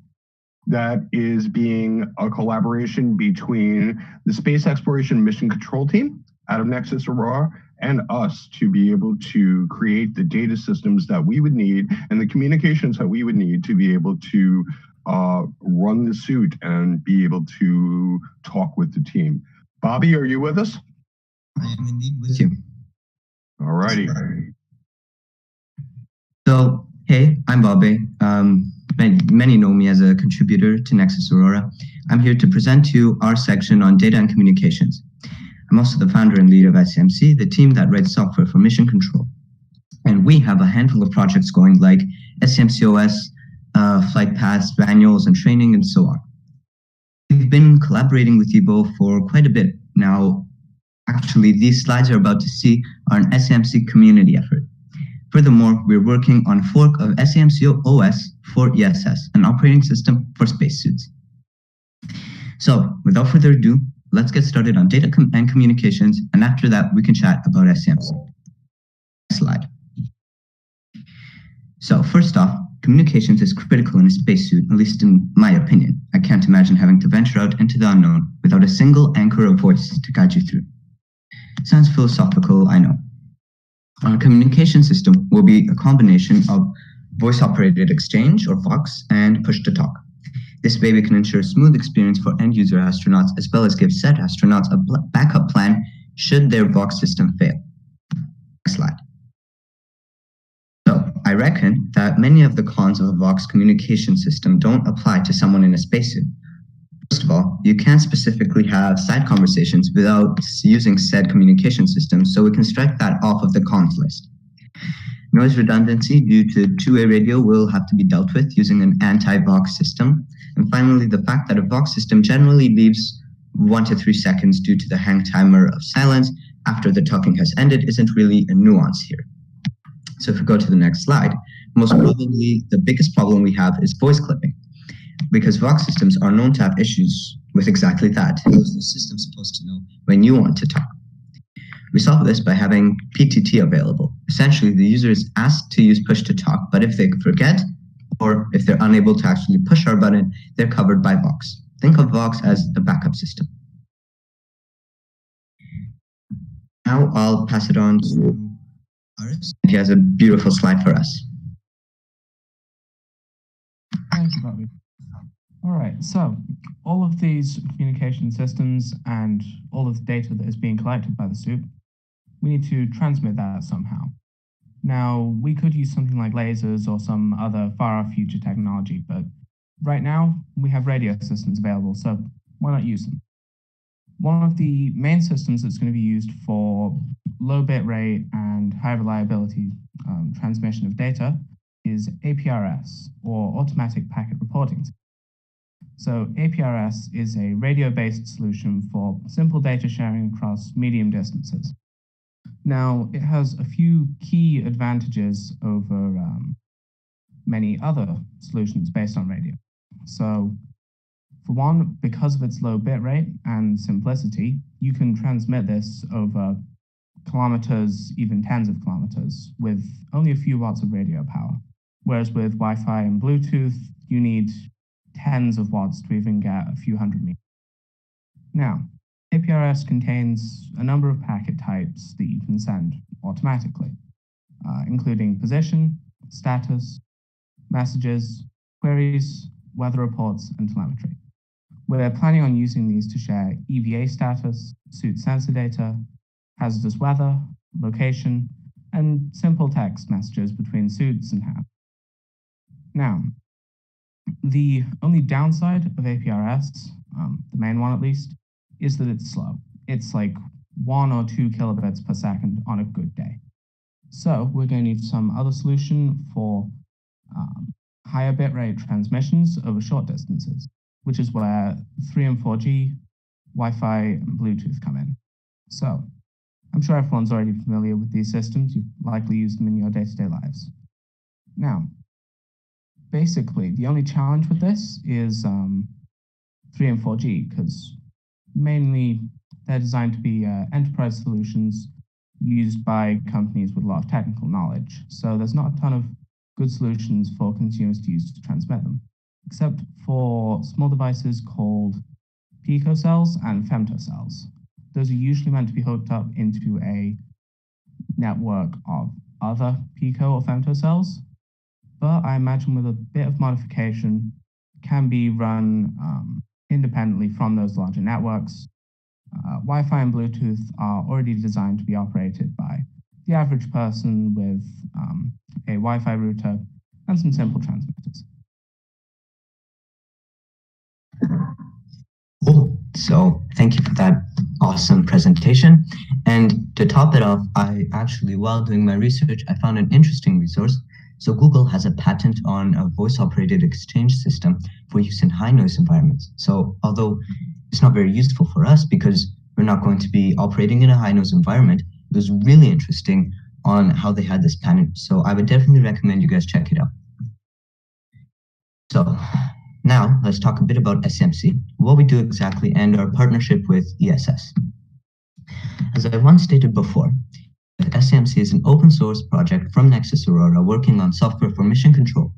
That is being a collaboration between the Space Exploration Mission Control Team out of Nexus Aurora and us to be able to create the data systems that we would need and the communications that we would need to be able to run the suit and be able to talk with the team. Bobby, are you with us? I am indeed with you. All righty. So, hey, I'm Bobby. Many know me as a contributor to Nexus Aurora. I'm here to present to you our section on data and communications. I'm also the founder and leader of SCMC, the team that writes software for mission control. And we have a handful of projects going like SCMC OS, flight paths, manuals, and training, and so on. We've been collaborating with Ebo for quite a bit now. Actually, these slides you're about to see are an SCMC community effort. Furthermore, we're working on a fork of SCMC OS for ESS, an operating system for spacesuits. So, without further ado, let's get started on data and communications, and after that, we can chat about SCMC. Next slide. So, first off, communications is critical in a spacesuit, at least in my opinion. I can't imagine having to venture out into the unknown without a single anchor of voice to guide you through. Sounds philosophical, I know. Our communication system will be a combination of voice-operated exchange, or VOX, and push-to-talk. This way we can ensure a smooth experience for end-user astronauts, as well as give said astronauts a backup plan should their VOX system fail. Next slide. So, I reckon that many of the cons of a VOX communication system don't apply to someone in a spacesuit. First of all, you can't specifically have side conversations without using said communication system, so we can strike that off of the cons list. Noise redundancy due to two-way radio will have to be dealt with using an anti-VOX system. And finally, the fact that a VOX system generally leaves 1 to 3 seconds due to the hang timer of silence after the talking has ended isn't really a nuance here. So if we go to the next slide, most probably the biggest problem we have is voice clipping, because VOX systems are known to have issues with exactly that. How is the system supposed to know when you want to talk? We solve this by having PTT available. Essentially, the user is asked to use push to talk, but if they forget, or if they're unable to actually push our button, they're covered by VOX. Think of VOX as the backup system. Now I'll pass it on to Aris. He has a beautiful slide for us. Thanks, Bobby. All right, so all of these communication systems and all of the data that is being collected by the suit, we need to transmit that somehow. Now, we could use something like lasers or some other far-off future technology, but right now we have radio systems available, so why not use them? One of the main systems that's going to be used for low bit rate and high reliability transmission of data is APRS, or Automatic Packet Reporting. So APRS is a radio-based solution for simple data sharing across medium distances. Now, it has a few key advantages over many other solutions based on radio. So, for one, because of its low bit rate and simplicity, you can transmit this over kilometers, even tens of kilometers, with only a few watts of radio power. Whereas with Wi-Fi and Bluetooth, you need tens of watts to even get a few hundred meters. Now, APRS contains a number of packet types that you can send automatically, including position, status, messages, queries, weather reports, and telemetry. We're planning on using these to share EVA status, suit sensor data, hazardous weather, location, and simple text messages between suits and HAB. Now, the only downside of APRS, the main one at least, is that it's slow. It's like 1 or 2 kilobits per second on a good day. So we're going to need some other solution for higher bitrate transmissions over short distances, which is where 3 and 4G, Wi-Fi, and Bluetooth come in. So I'm sure everyone's already familiar with these systems. You've likely used them in your day-to-day lives. Now, basically, the only challenge with this is 3 and 4G, because mainly they're designed to be enterprise solutions used by companies with a lot of technical knowledge. So there's not a ton of good solutions for consumers to use to transmit them, except for small devices called picocells and femtocells. Those are usually meant to be hooked up into a network of other pico or femtocells, but I imagine with a bit of modification can be run independently from those larger networks. Wi-Fi and Bluetooth are already designed to be operated by the average person with a Wi-Fi router and some simple transmitters. Cool. So thank you for that awesome presentation. And to top it off, I actually, while doing my research, I found an interesting resource. So Google has a patent on a voice-operated exchange system for use in high-noise environments. So although it's not very useful for us because we're not going to be operating in a high-noise environment, it was really interesting on how they had this patent. So I would definitely recommend you guys check it out. So now let's talk a bit about SMC, what we do exactly, and our partnership with ESS. As I once stated before, SMC is an open source project from Nexus Aurora working on software for mission control.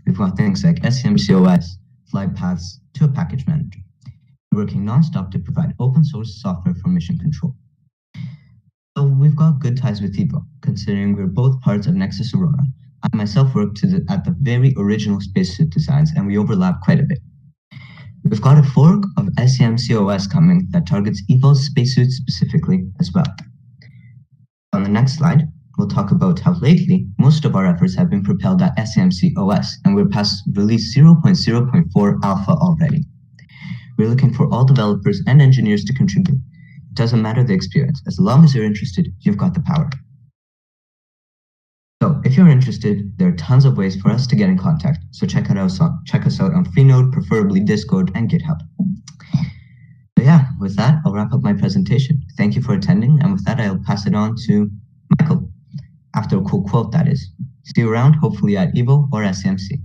We've got things like SMCOS, flight paths to a package manager. We're working nonstop to provide open source software for mission control. So we've got good ties with Evo, considering we're both parts of Nexus Aurora. I myself worked at the very original spacesuit designs, and we overlap quite a bit. We've got a fork of SEMCOS coming that targets Evo's spacesuits specifically as well. On the next slide, we'll talk about how lately most of our efforts have been propelled at SEMCOS, and we're past release 0.0.4 alpha already. We're looking for all developers and engineers to contribute. It doesn't matter the experience. As long as you're interested, you've got the power. So if you're interested, there are tons of ways for us to get in contact. So check us out on Freenode, preferably Discord and GitHub. So yeah, with that, I'll wrap up my presentation. Thank you for attending. And with that, I'll pass it on to Michael, after a cool quote, that is. See you around, hopefully at Evo or SMC.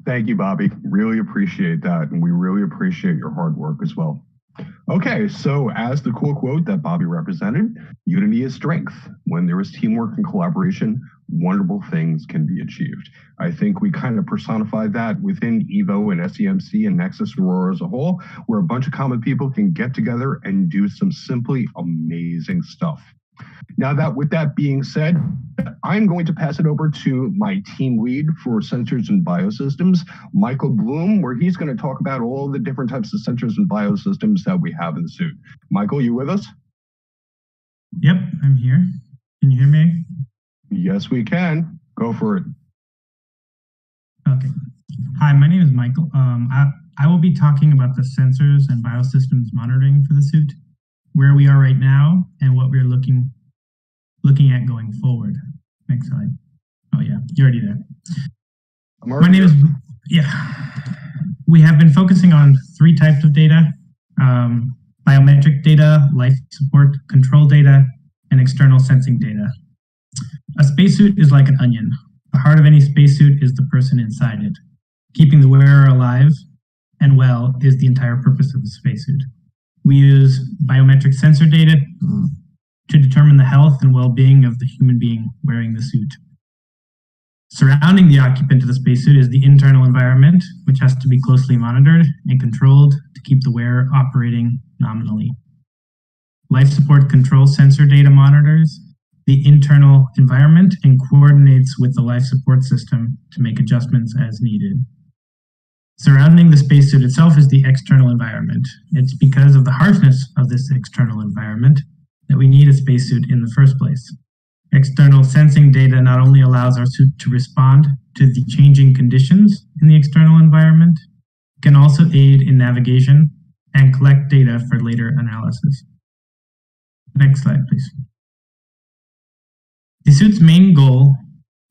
Thank you, Bobby. Really appreciate that. And we really appreciate your hard work as well. Okay, so as the cool quote that Bobby represented, unity is strength. When there is teamwork and collaboration, wonderful things can be achieved. I think we kind of personified that within Evo and SEMC and Nexus Aurora as a whole, where a bunch of common people can get together and do some simply amazing stuff. Now with that being said, I'm going to pass it over to my team lead for sensors and biosystems, Michael Bloom, where he's going to talk about all the different types of sensors and biosystems that we have in the suit. Michael, you with us? Yep, I'm here. Can you hear me? Yes, we can. Go for it. Okay. Hi, my name is Michael. I will be talking about the sensors and biosystems monitoring for the suit, where we are right now, and what we're looking at going forward. Next slide. Oh yeah, you're already there. My name is, we have been focusing on 3 types of data: biometric data, life support control data, and external sensing data. A spacesuit is like an onion. The heart of any spacesuit is the person inside it. Keeping the wearer alive and well is the entire purpose of the spacesuit. We use biometric sensor data to determine the health and well-being of the human being wearing the suit. Surrounding the occupant of the spacesuit is the internal environment, which has to be closely monitored and controlled to keep the wearer operating nominally. Life support control sensor data monitors the internal environment and coordinates with the life support system to make adjustments as needed. Surrounding the spacesuit itself is the external environment. It's because of the harshness of this external environment that we need a spacesuit in the first place. External sensing data not only allows our suit to respond to the changing conditions in the external environment, it can also aid in navigation and collect data for later analysis. Next slide, please. The suit's main goal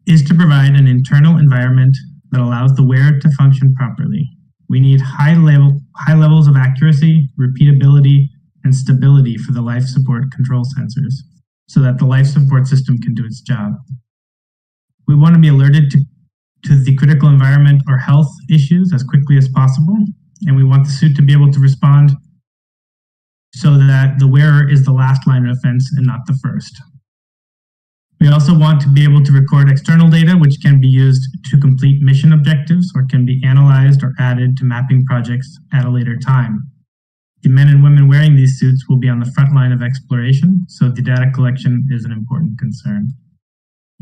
is to provide an internal environment that allows the wearer to function properly. We need high levels of accuracy, repeatability, and stability for the life support control sensors so that the life support system can do its job. We want to be alerted to the critical environment or health issues as quickly as possible, and we want the suit to be able to respond so that the wearer is the last line of defense and not the first. We also want to be able to record external data, which can be used to complete mission objectives or can be analyzed or added to mapping projects at a later time. The men and women wearing these suits will be on the front line of exploration, so the data collection is an important concern.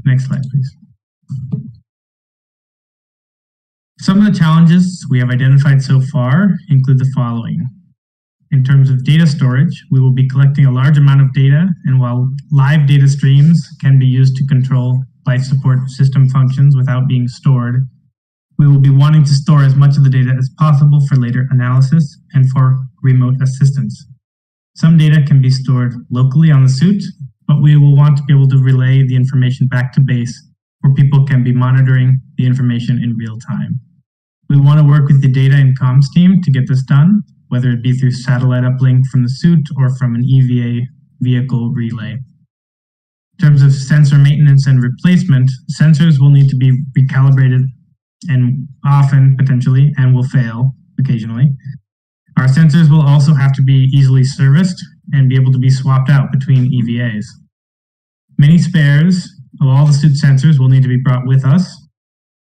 Next slide, please. Some of the challenges we have identified so far include the following. In terms of data storage, we will be collecting a large amount of data, and while live data streams can be used to control life support system functions without being stored, we will be wanting to store as much of the data as possible for later analysis and for remote assistance. Some data can be stored locally on the suit, but we will want to be able to relay the information back to base where people can be monitoring the information in real time. We want to work with the data and comms team to get this done, whether it be through satellite uplink from the suit or from an EVA vehicle relay. In terms of sensor maintenance and replacement, sensors will need to be recalibrated and often, potentially, and will fail occasionally. Our sensors will also have to be easily serviced and be able to be swapped out between EVAs. Many spares of all the suit sensors will need to be brought with us.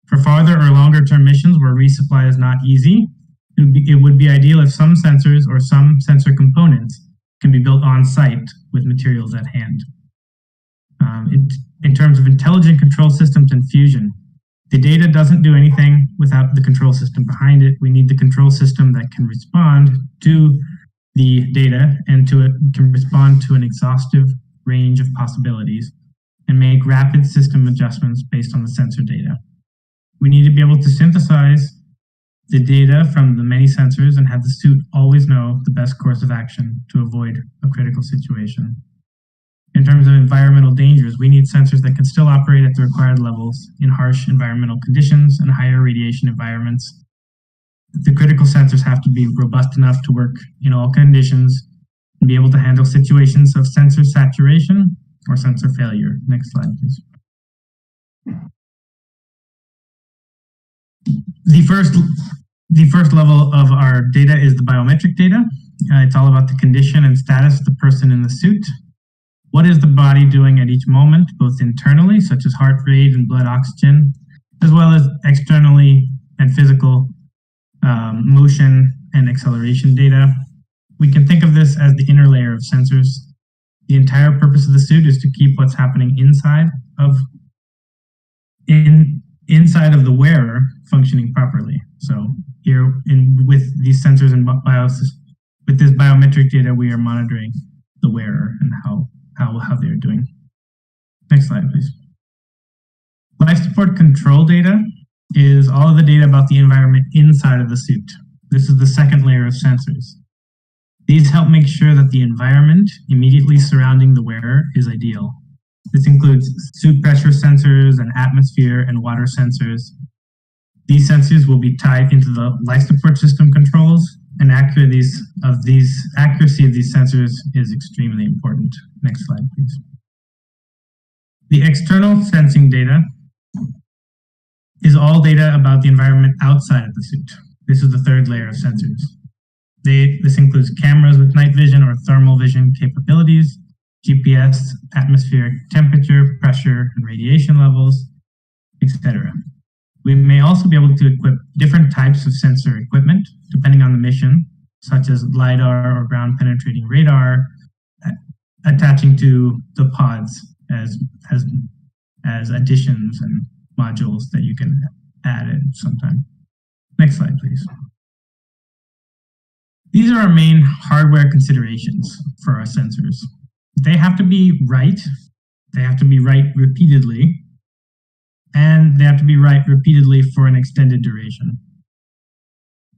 For farther or longer term missions where resupply is not easy, it would be ideal if some sensors or some sensor components can be built on site with materials at hand. In terms of intelligent control systems and fusion, the data doesn't do anything without the control system behind it. We need the control system that can respond to the data and can respond to an exhaustive range of possibilities and make rapid system adjustments based on the sensor data. We need to be able to synthesize the data from the many sensors and have the suit always know the best course of action to avoid a critical situation. In terms of environmental dangers, we need sensors that can still operate at the required levels in harsh environmental conditions and higher radiation environments. The critical sensors have to be robust enough to work in all conditions and be able to handle situations of sensor saturation or sensor failure. Next slide, please. The first level of our data is the biometric data. It's all about the condition and status of the person in the suit. What is the body doing at each moment, both internally, such as heart rate and blood oxygen, as well as externally and physical motion and acceleration data. We can think of this as the inner layer of sensors. The entire purpose of the suit is to keep what's happening inside of the wearer functioning properly. So here, with these sensors and with this biometric data, we are monitoring the wearer and how they're doing. Next slide, please. Life support control data is all of the data about the environment inside of the suit. This is the second layer of sensors. These help make sure that the environment immediately surrounding the wearer is ideal. This includes suit pressure sensors and atmosphere and water sensors. These sensors will be tied into the life support system controls, and accuracy of these sensors is extremely important. Next slide, please. The external sensing data is all data about the environment outside of the suit. This is the third layer of sensors. This includes cameras with night vision or thermal vision capabilities, GPS, atmospheric temperature, pressure, and radiation levels, etc. We may also be able to equip different types of sensor equipment depending on the mission, such as LiDAR or ground penetrating radar, attaching to the pods as additions and modules that you can add at some time. Next slide, please. These are our main hardware considerations for our sensors. They have to be right. They have to be right repeatedly. And they have to be right repeatedly for an extended duration.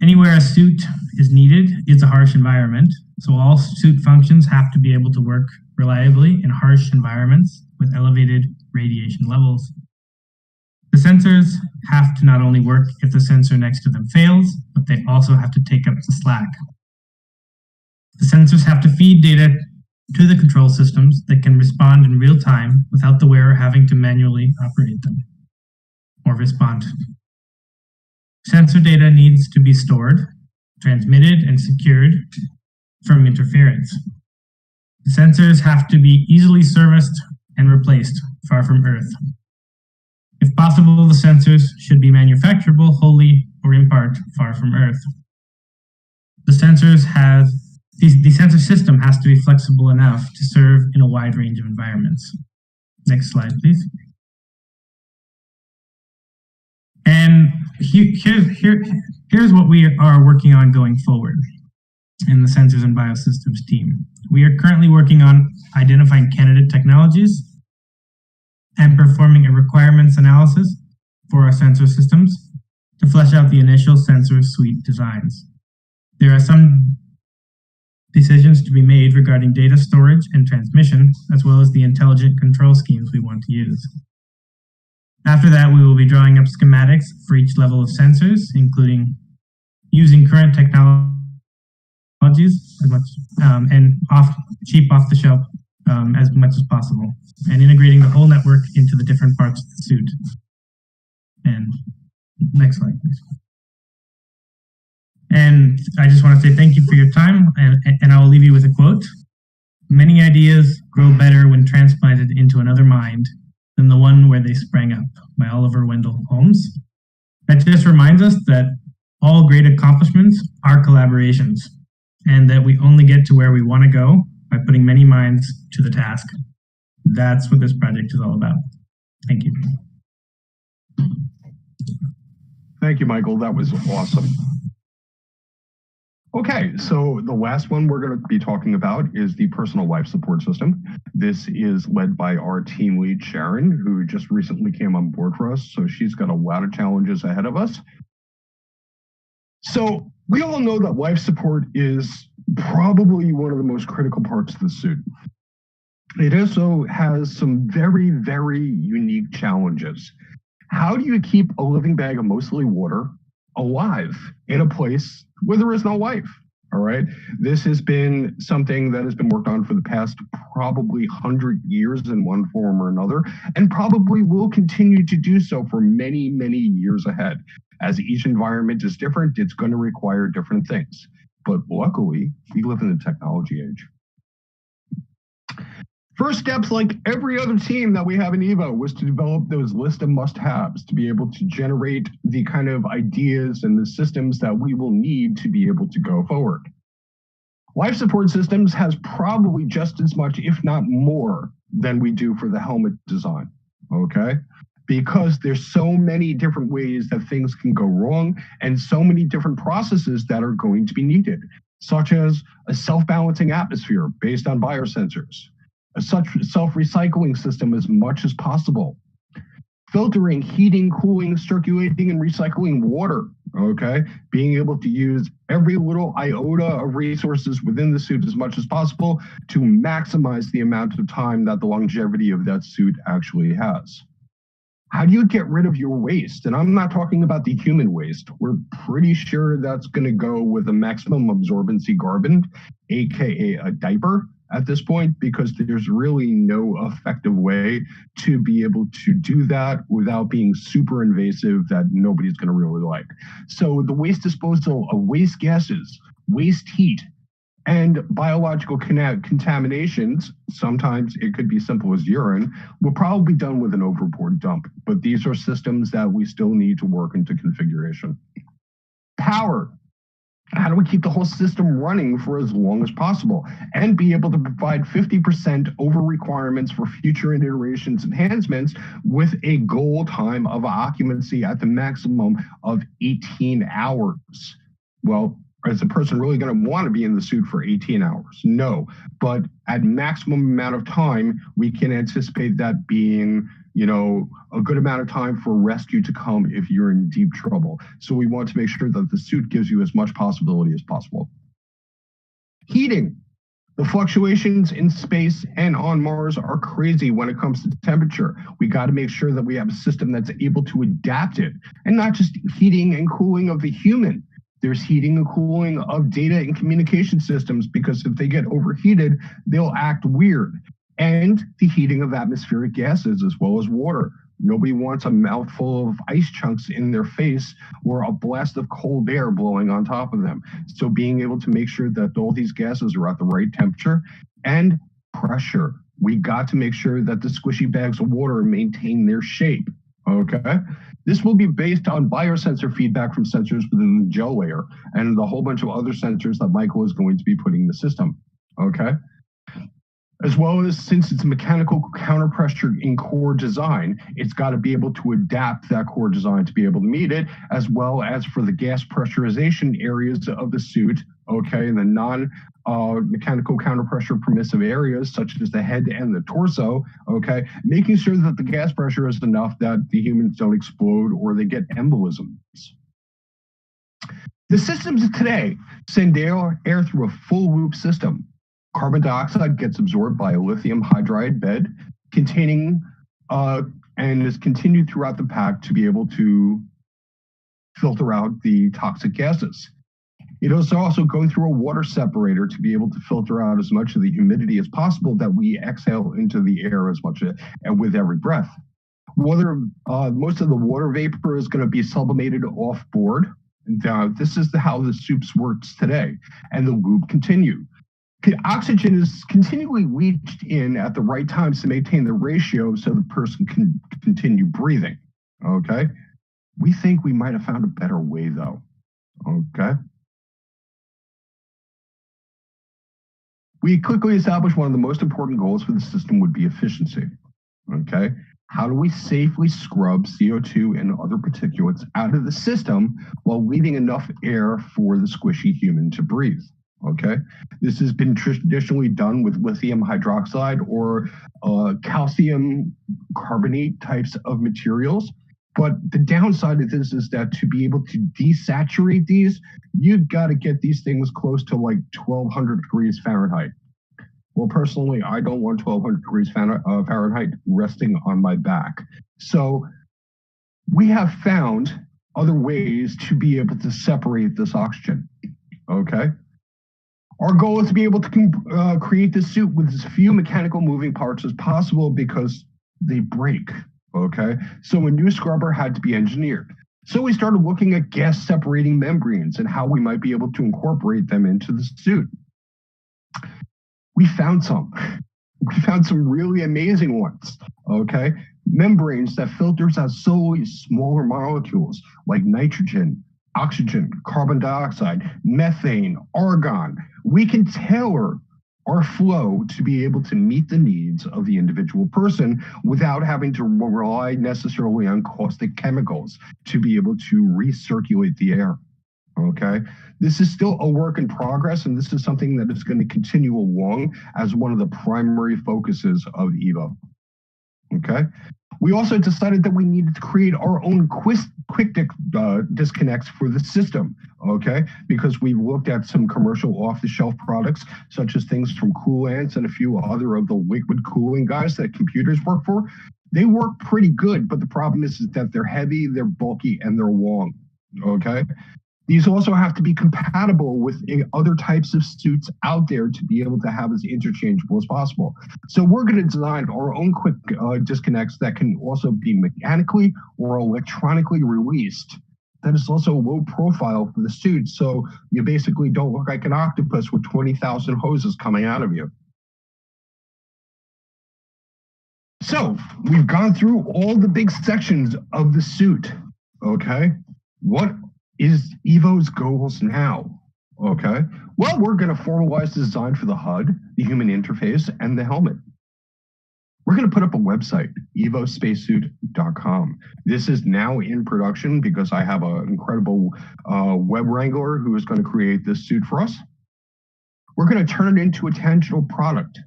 Anywhere a suit is needed is a harsh environment, so all suit functions have to be able to work reliably in harsh environments with elevated radiation levels. The sensors have to not only work if the sensor next to them fails, but they also have to take up the slack. The sensors have to feed data to the control systems that can respond in real time without the wearer having to manually operate them or respond. Sensor data needs to be stored, transmitted, and secured from interference. The sensors have to be easily serviced and replaced far from Earth. If possible, the sensors should be manufacturable wholly or in part far from Earth. The sensor system has to be flexible enough to serve in a wide range of environments. Next slide, please. And here's what we are working on going forward in the Sensors and Biosystems team. We are currently working on identifying candidate technologies and performing a requirements analysis for our sensor systems to flesh out the initial sensor suite designs. There are some decisions to be made regarding data storage and transmission, as well as the intelligent control schemes we want to use. After that, we will be drawing up schematics for each level of sensors, including using current technologies as much and cheap off the shelf as much as possible, and integrating the whole network into the different parts of the suit. And next slide, please. And I just want to say thank you for your time, and I will leave you with a quote. Many ideas grow better when transplanted into another mind than the one where they sprang up, by Oliver Wendell Holmes. That just reminds us that all great accomplishments are collaborations, and that we only get to where we want to go by putting many minds to the task. That's what this project is all about. Thank you. Thank you, Michael. That was awesome. Okay, so the last one we're going to be talking about is the personal life support system. This is led by our team lead, Sharon, who just recently came on board for us. So she's got a lot of challenges ahead of us. So we all know that life support is probably one of the most critical parts of the suit. It also has some very, very unique challenges. How do you keep a living bag of mostly water alive in a place where there is no life? All right. This has been something that has been worked on for the past probably 100 years in one form or another, and probably will continue to do so for many, many years ahead. As each environment is different, it's going to require different things. But luckily, we live in the technology age. First steps, like every other team that we have in EVO, was to develop those list of must-haves to be able to generate the kind of ideas and the systems that we will need to be able to go forward. Life support systems has probably just as much, if not more, than we do for the helmet design, okay? Because there's so many different ways that things can go wrong and so many different processes that are going to be needed, such as a self-balancing atmosphere based on biosensors, a such self-recycling system as much as possible, filtering, heating, cooling, circulating, and recycling water, okay? Being able to use every little iota of resources within the suit as much as possible to maximize the amount of time that the longevity of that suit actually has. How do you get rid of your waste? And I'm not talking about the human waste. We're pretty sure that's going to go with a maximum absorbency garment, aka a diaper at this point, because there's really no effective way to be able to do that without being super invasive that nobody's going to really like. So the waste disposal of waste gases, waste heat, and biological contaminations, sometimes it could be simple as urine, will probably be done with an overboard dump. But these are systems that we still need to work into configuration. Power. How do we keep the whole system running for as long as possible and be able to provide 50% over requirements for future iterations enhancements with a goal time of occupancy at the maximum of 18 hours? Well, is a person really going to want to be in the suit for 18 hours? No, but at maximum amount of time, we can anticipate that being, a good amount of time for rescue to come if you're in deep trouble. So we want to make sure that the suit gives you as much possibility as possible. Heating. The fluctuations in space and on Mars are crazy when it comes to temperature. We got to make sure that we have a system that's able to adapt it, and not just heating and cooling of the human. There's heating and cooling of data and communication systems, because if they get overheated, they'll act weird. And the heating of atmospheric gases as well as water. Nobody wants a mouthful of ice chunks in their face or a blast of cold air blowing on top of them. So being able to make sure that all these gases are at the right temperature and pressure. We got to make sure that the squishy bags of water maintain their shape, okay? This will be based on biosensor feedback from sensors within the gel layer and the whole bunch of other sensors that Michael is going to be putting in the system, okay? As well as, since it's mechanical counter pressure in core design, it's got to be able to adapt that core design to be able to meet it, as well as for the gas pressurization areas of the suit, okay, and the non-mechanical counter pressure permissive areas, such as the head and the torso, okay, making sure that the gas pressure is enough that the humans don't explode or they get embolisms. The systems of today send air through a full loop system. Carbon dioxide gets absorbed by a lithium hydride bed containing and is continued throughout the pack to be able to filter out the toxic gases. It is also going through a water separator to be able to filter out as much of the humidity as possible that we exhale into the air as much with every breath. Most of the water vapor is going to be sublimated off board. This is how the soups works today, and the loop continue. Oxygen is continually leached in at the right times to maintain the ratio so the person can continue breathing, okay? We think we might have found a better way though, okay? We quickly established one of the most important goals for the system would be efficiency, okay? How do we safely scrub CO2 and other particulates out of the system while leaving enough air for the squishy human to breathe? Okay, this has been traditionally done with lithium hydroxide or calcium carbonate types of materials. But the downside of this is that to be able to desaturate these, you've got to get these things close to like 1200 degrees Fahrenheit. Well, personally, I don't want 1200 degrees Fahrenheit resting on my back. So we have found other ways to be able to separate this oxygen, okay? Our goal is to be able to create this suit with as few mechanical moving parts as possible because they break, okay? So a new scrubber had to be engineered. So we started looking at gas separating membranes and how we might be able to incorporate them into the suit. We found some. We found some really amazing ones, okay? Membranes that filters out solely smaller molecules like nitrogen, oxygen, carbon dioxide, methane, argon. we can tailor our flow to be able to meet the needs of the individual person without having to rely necessarily on caustic chemicals to be able to recirculate the air. Okay, this is still a work in progress, and this is something that is going to continue along as one of the primary focuses of EVO. Okay, we also decided that we needed to create our own quick disconnects for the system. Okay, because we've looked at some commercial off-the-shelf products, such as things from Coolants and a few other of the liquid cooling guys that computers work for. They work pretty good, but the problem is that they're heavy, they're bulky, and they're long. Okay. These also have to be compatible with other types of suits out there to be able to have as interchangeable as possible. So we're going to design our own quick disconnects that can also be mechanically or electronically released. That is also low profile for the suit, so you basically don't look like an octopus with 20,000 hoses coming out of you. So we've gone through all the big sections of the suit. Okay, what is EVO's goals now? Okay, well, we're going to formalize the design for the HUD, the human interface, and the helmet. We're going to put up a website, evospacesuit.com. This is now in production because I have an incredible web wrangler who is going to create this suit for us. We're going to turn it into a tangible product,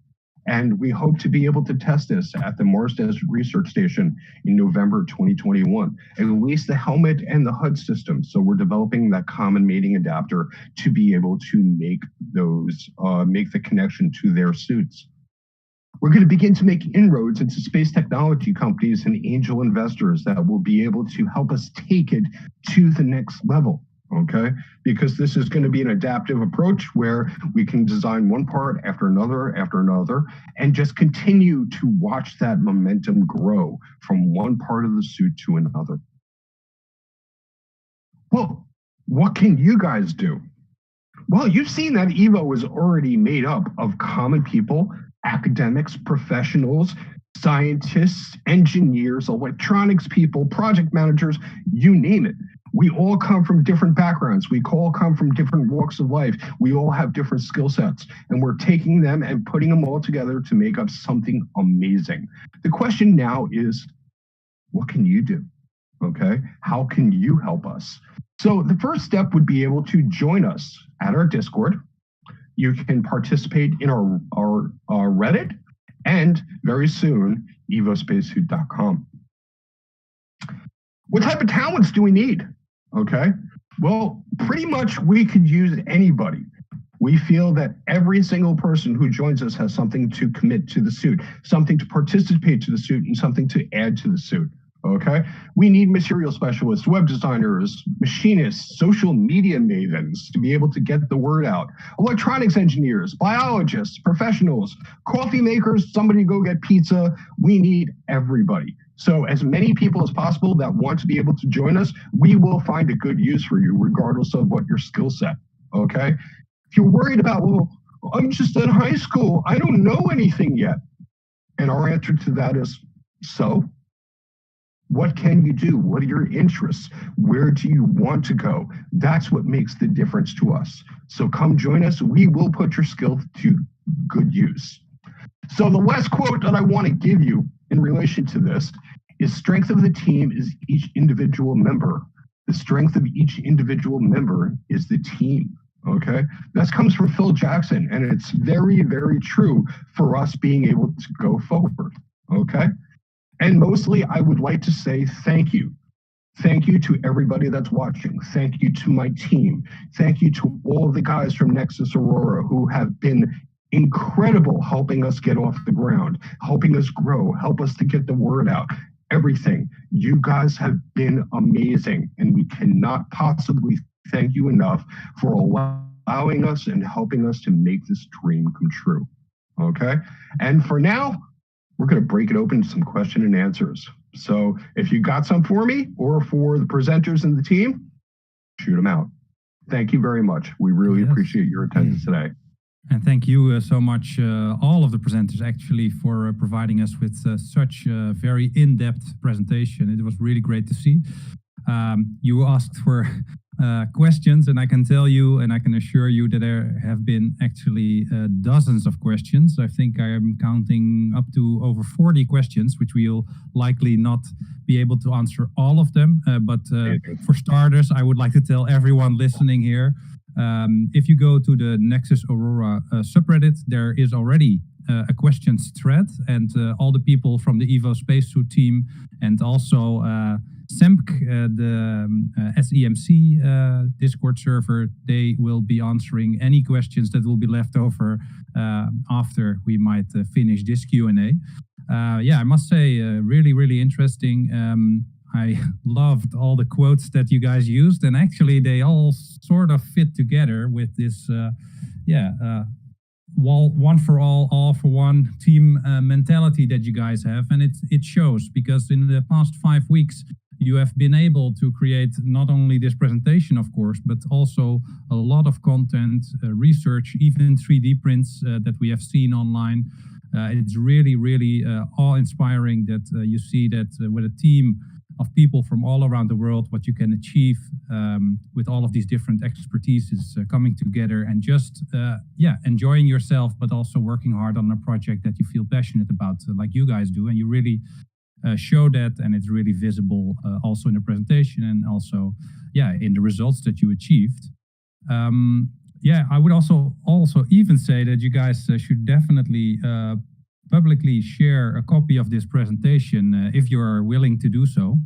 and we hope to be able to test this at the Mars Desert Research Station in November 2021, and release the helmet and the HUD system. So we're developing that common mating adapter to be able to make those, make the connection to their suits. We're going to begin to make inroads into space technology companies and angel investors that will be able to help us take it to the next level. Okay, because this is going to be an adaptive approach where we can design one part after another, and just continue to watch that momentum grow from one part of the suit to another. Well, what can you guys do? Well, you've seen that EVO is already made up of common people, academics, professionals, scientists, engineers, electronics people, project managers, you name it. We all come from different backgrounds. We all come from different walks of life. We all have different skill sets, and we're taking them and putting them all together to make up something amazing. The question now is, what can you do? Okay, how can you help us? So the first step would be able to join us at our Discord. You can participate in our Reddit, and very soon, evospacesuit.com. What type of talents do we need? Okay, well, pretty much we could use anybody. We feel that every single person who joins us has something to commit to the suit, something to participate to the suit, and something to add to the suit. Okay, we need material specialists, web designers, machinists, social media mavens to be able to get the word out, electronics engineers, biologists, professionals, coffee makers, somebody to go get pizza. We need everybody. So as many people as possible that want to be able to join us, we will find a good use for you regardless of what your skill set. Okay, if you're worried about, well, I'm just in high school, I don't know anything yet. And our answer to that is, so what can you do? What are your interests? Where do you want to go? That's what makes the difference to us. So come join us. We will put your skill to good use. So the last quote that I want to give you in relation to this is, strength of the team is each individual member. The strength of each individual member is the team. Okay, that comes from Phil Jackson, and it's very, very true for us being able to go forward. Okay. And mostly, I would like to say thank you. Thank you to everybody that's watching. Thank you to my team. Thank you to all of the guys from Nexus Aurora who have been incredible helping us get off the ground, helping us grow, help us to get the word out. Everything. You guys have been amazing, and we cannot possibly thank you enough for allowing us and helping us to make this dream come true. Okay? And for now, we're going to break it open to some question and answers. So if you got some for me or for the presenters and the team, shoot them out. Thank you very much. We really appreciate your attendance today. And thank you so much, all of the presenters, actually, for providing us with such a very in-depth presentation. It was really great to see. You asked for questions, and I can tell you and I can assure you that there have been actually dozens of questions. I think I am counting up to over 40 questions, which we'll likely not be able to answer all of them. But for starters, I would like to tell everyone listening here, if you go to the Nexus Aurora subreddit, there is already a questions thread, and all the people from the Evo Spacesuit team and also SEMC, the SEMC Discord server, they will be answering any questions that will be left over after we might finish this Q&A. Yeah, I must say, really, really interesting. I loved all the quotes that you guys used, and actually they all sort of fit together with this, one for all for one team mentality that you guys have, and it shows, because in the past 5 weeks you have been able to create not only this presentation, of course, but also a lot of content, research, even 3D prints that we have seen online. It's really, really awe-inspiring that you see that with a team of people from all around the world, what you can achieve with all of these different expertises coming together and just, enjoying yourself, but also working hard on a project that you feel passionate about, like you guys do. And you really show that, and it's really visible also in the presentation and also, in the results that you achieved. I would also even say that you guys should definitely publicly share a copy of this presentation if you are willing to do so,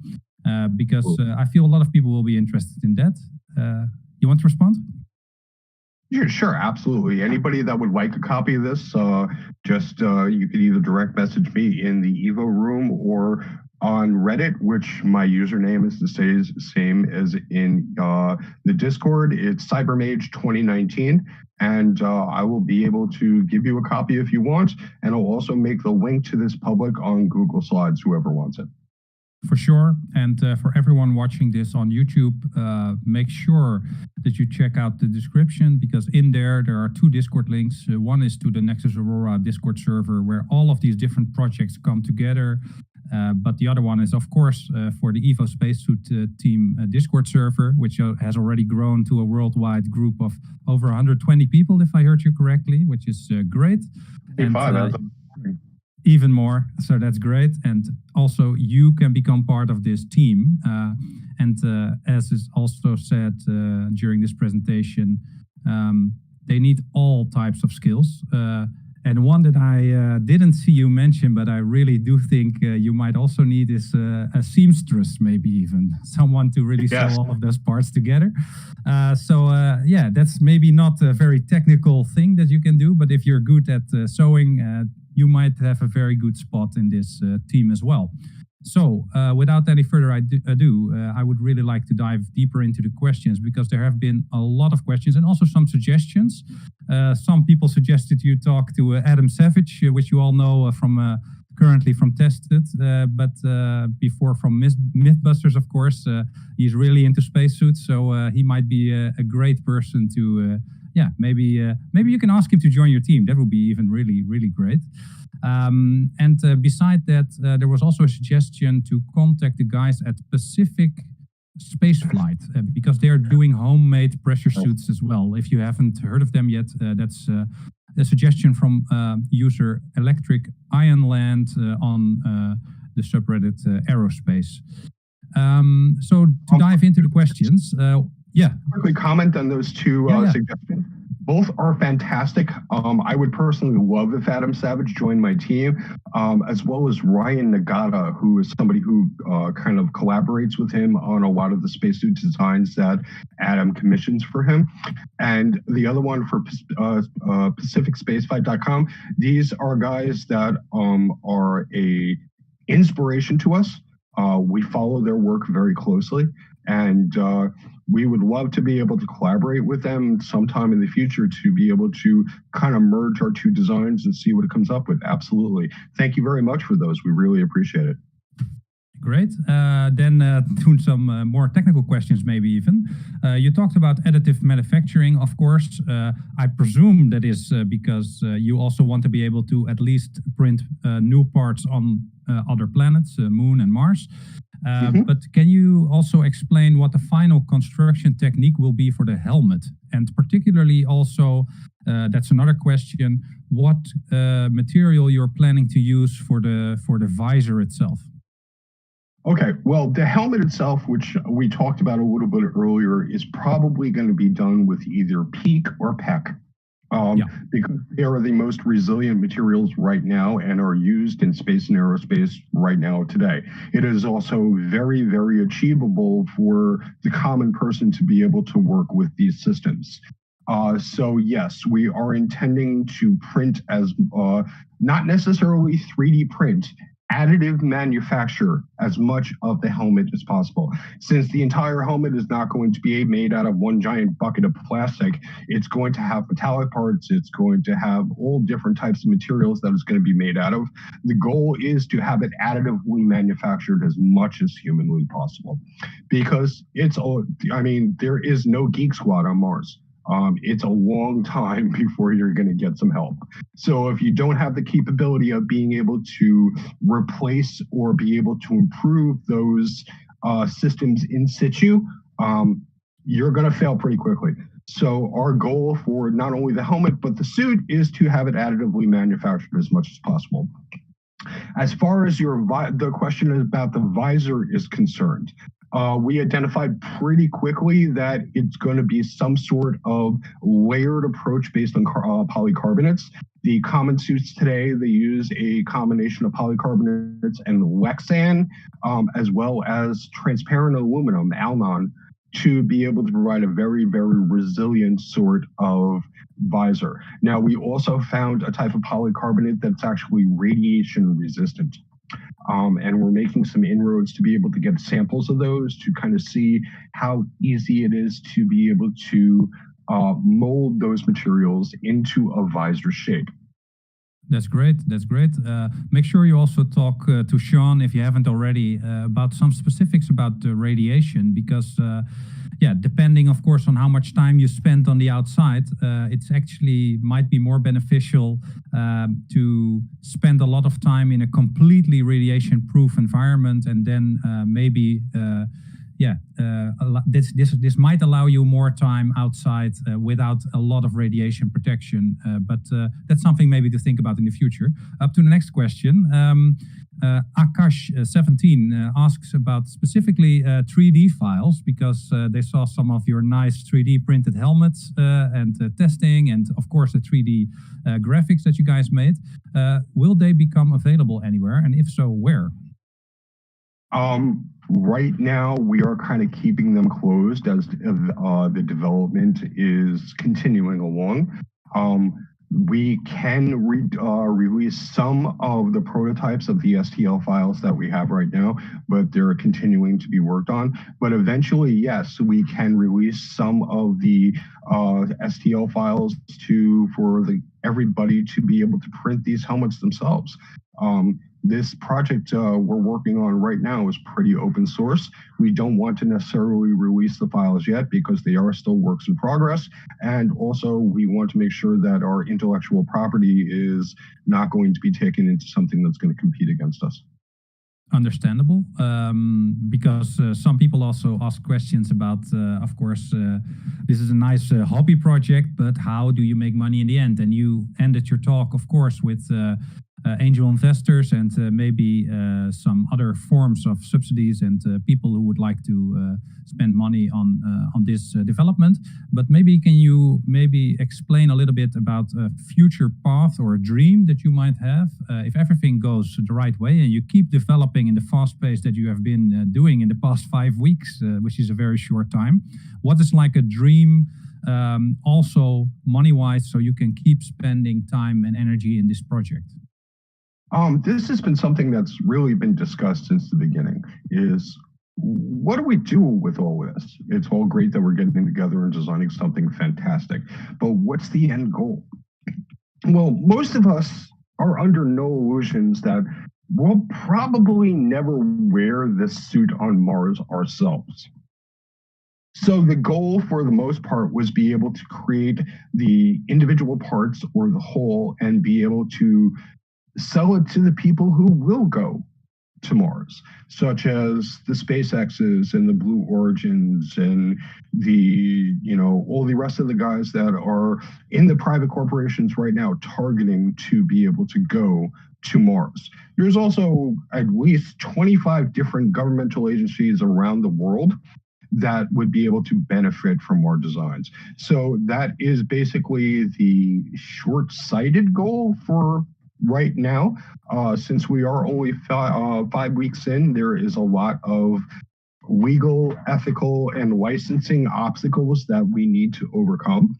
because I feel a lot of people will be interested in that. You want to respond? Yeah, sure, absolutely. Anybody that would like a copy of this, you could either direct message me in the Evo room or on Reddit, which my username is the same as in the Discord. It's CyberMage2019, and I will be able to give you a copy if you want, and I'll also make the link to this public on Google Slides, whoever wants it. For sure. And for everyone watching this on YouTube, make sure that you check out the description, because in there are 2 Discord links. One is to the Nexus Aurora Discord server, where all of these different projects come together. But the other one is, of course, for the Evo Spacesuit Team Discord server, which has already grown to a worldwide group of over 120 people, if I heard you correctly, which is great. And, even more, so that's great. And also you can become part of this team. And as is also said during this presentation, they need all types of skills. And one that I didn't see you mention, but I really do think you might also need is a seamstress, maybe even someone to really sew all of those parts together. That's maybe not a very technical thing that you can do, but if you're good at sewing, you might have a very good spot in this team as well. So without any further ado, I would really like to dive deeper into the questions, because there have been a lot of questions and also some suggestions. Some people suggested you talk to Adam Savage, which you all know from currently from Tested, but before from Mythbusters, of course. He's really into spacesuits, so he might be a great person to maybe you can ask him to join your team. That would be even really, really great. Beside that, there was also a suggestion to contact the guys at Pacific Spaceflight, because they are doing homemade pressure suits as well. If you haven't heard of them yet, that's a suggestion from user Electric Ironland on the subreddit Aerospace. So to dive into the questions, quickly comment on those 2 suggestions. Both are fantastic. I would personally love if Adam Savage joined my team, as well as Ryan Nagata, who is somebody who kind of collaborates with him on a lot of the spacesuit designs that Adam commissions for him. And the other one for PacificSpaceFlight.com. These are guys that are a inspiration to us. We follow their work very closely, and we would love to be able to collaborate with them sometime in the future to be able to kind of merge our 2 designs and see what it comes up with. Absolutely. Thank you very much for those. We really appreciate it. Great. Then to some more technical questions, maybe even. You talked about additive manufacturing, of course. I presume that is because you also want to be able to at least print new parts on other planets, Moon and Mars. But can you also explain what the final construction technique will be for the helmet? And particularly also, that's another question, what material you're planning to use for the visor itself? Okay, well, the helmet itself, which we talked about a little bit earlier, is probably going to be done with either PEEK or PEC. Because they are the most resilient materials right now and are used in space and aerospace right now today. It is also very, very achievable for the common person to be able to work with these systems. So yes, we are intending to print as, not necessarily 3D print, additive manufacture as much of the helmet as possible. Since the entire helmet is not going to be made out of one giant bucket of plastic, it's going to have metallic parts, it's going to have all different types of materials that it's going to be made out of. The goal is to have it additively manufactured as much as humanly possible. Because there is no Geek Squad on Mars. It's a long time before you're going to get some help. So if you don't have the capability of being able to replace or be able to improve those systems in situ, you're going to fail pretty quickly. So our goal for not only the helmet, but the suit is to have it additively manufactured as much as possible. As far as the question about the visor is concerned, we identified pretty quickly that it's going to be some sort of layered approach based on polycarbonates. The common suits today, they use a combination of polycarbonates and Lexan, as well as transparent aluminum, Alnon, to be able to provide a very, very resilient sort of visor. Now, we also found a type of polycarbonate that's actually radiation resistant. And we're making some inroads to be able to get samples of those to kind of see how easy it is to be able to mold those materials into a visor shape. That's great. That's great. Make sure you also talk to Sean, if you haven't already, about some specifics about the radiation, because depending, of course, on how much time you spend on the outside, it's actually might be more beneficial to spend a lot of time in a completely radiation-proof environment, and then maybe this might allow you more time outside without a lot of radiation protection, but that's something maybe to think about in the future. Up to the next question. Akash17 asks about specifically 3D files, because they saw some of your nice 3D printed helmets and testing, and of course the 3D graphics that you guys made. Will they become available anywhere, and if so, where? Right now, we are kind of keeping them closed as the development is continuing along. We can release some of the prototypes of the STL files that we have right now, but they're continuing to be worked on. But eventually, yes, we can release some of the STL files for everybody to be able to print these helmets themselves. This project we're working on right now is pretty open source. We don't want to necessarily release the files yet because they are still works in progress. And also we want to make sure that our intellectual property is not going to be taken into something that's going to compete against us. Understandable, because some people also ask questions about, of course, this is a nice hobby project, but how do you make money in the end? And you ended your talk, of course, with angel investors and maybe some other forms of subsidies and people who would like to spend money on this development. But maybe can you explain a little bit about a future path or a dream that you might have if everything goes the right way and you keep developing in the fast pace that you have been doing in the past 5 weeks, which is a very short time. What is like a dream, also money-wise, so you can keep spending time and energy in this project? This has been something that's really been discussed since the beginning, is what do we do with all this? It's all great that we're getting together and designing something fantastic, but what's the end goal? Well, most of us are under no illusions that we'll probably never wear this suit on Mars ourselves. So the goal for the most part was be able to create the individual parts or the whole and be able to sell it to the people who will go to Mars, such as the SpaceX's and the Blue Origins and the, all the rest of the guys that are in the private corporations right now targeting to be able to go to Mars. There's also at least 25 different governmental agencies around the world that would be able to benefit from our designs. So that is basically the short-sighted goal for right now. Since we are only 5 weeks in, there is a lot of legal, ethical, and licensing obstacles that we need to overcome.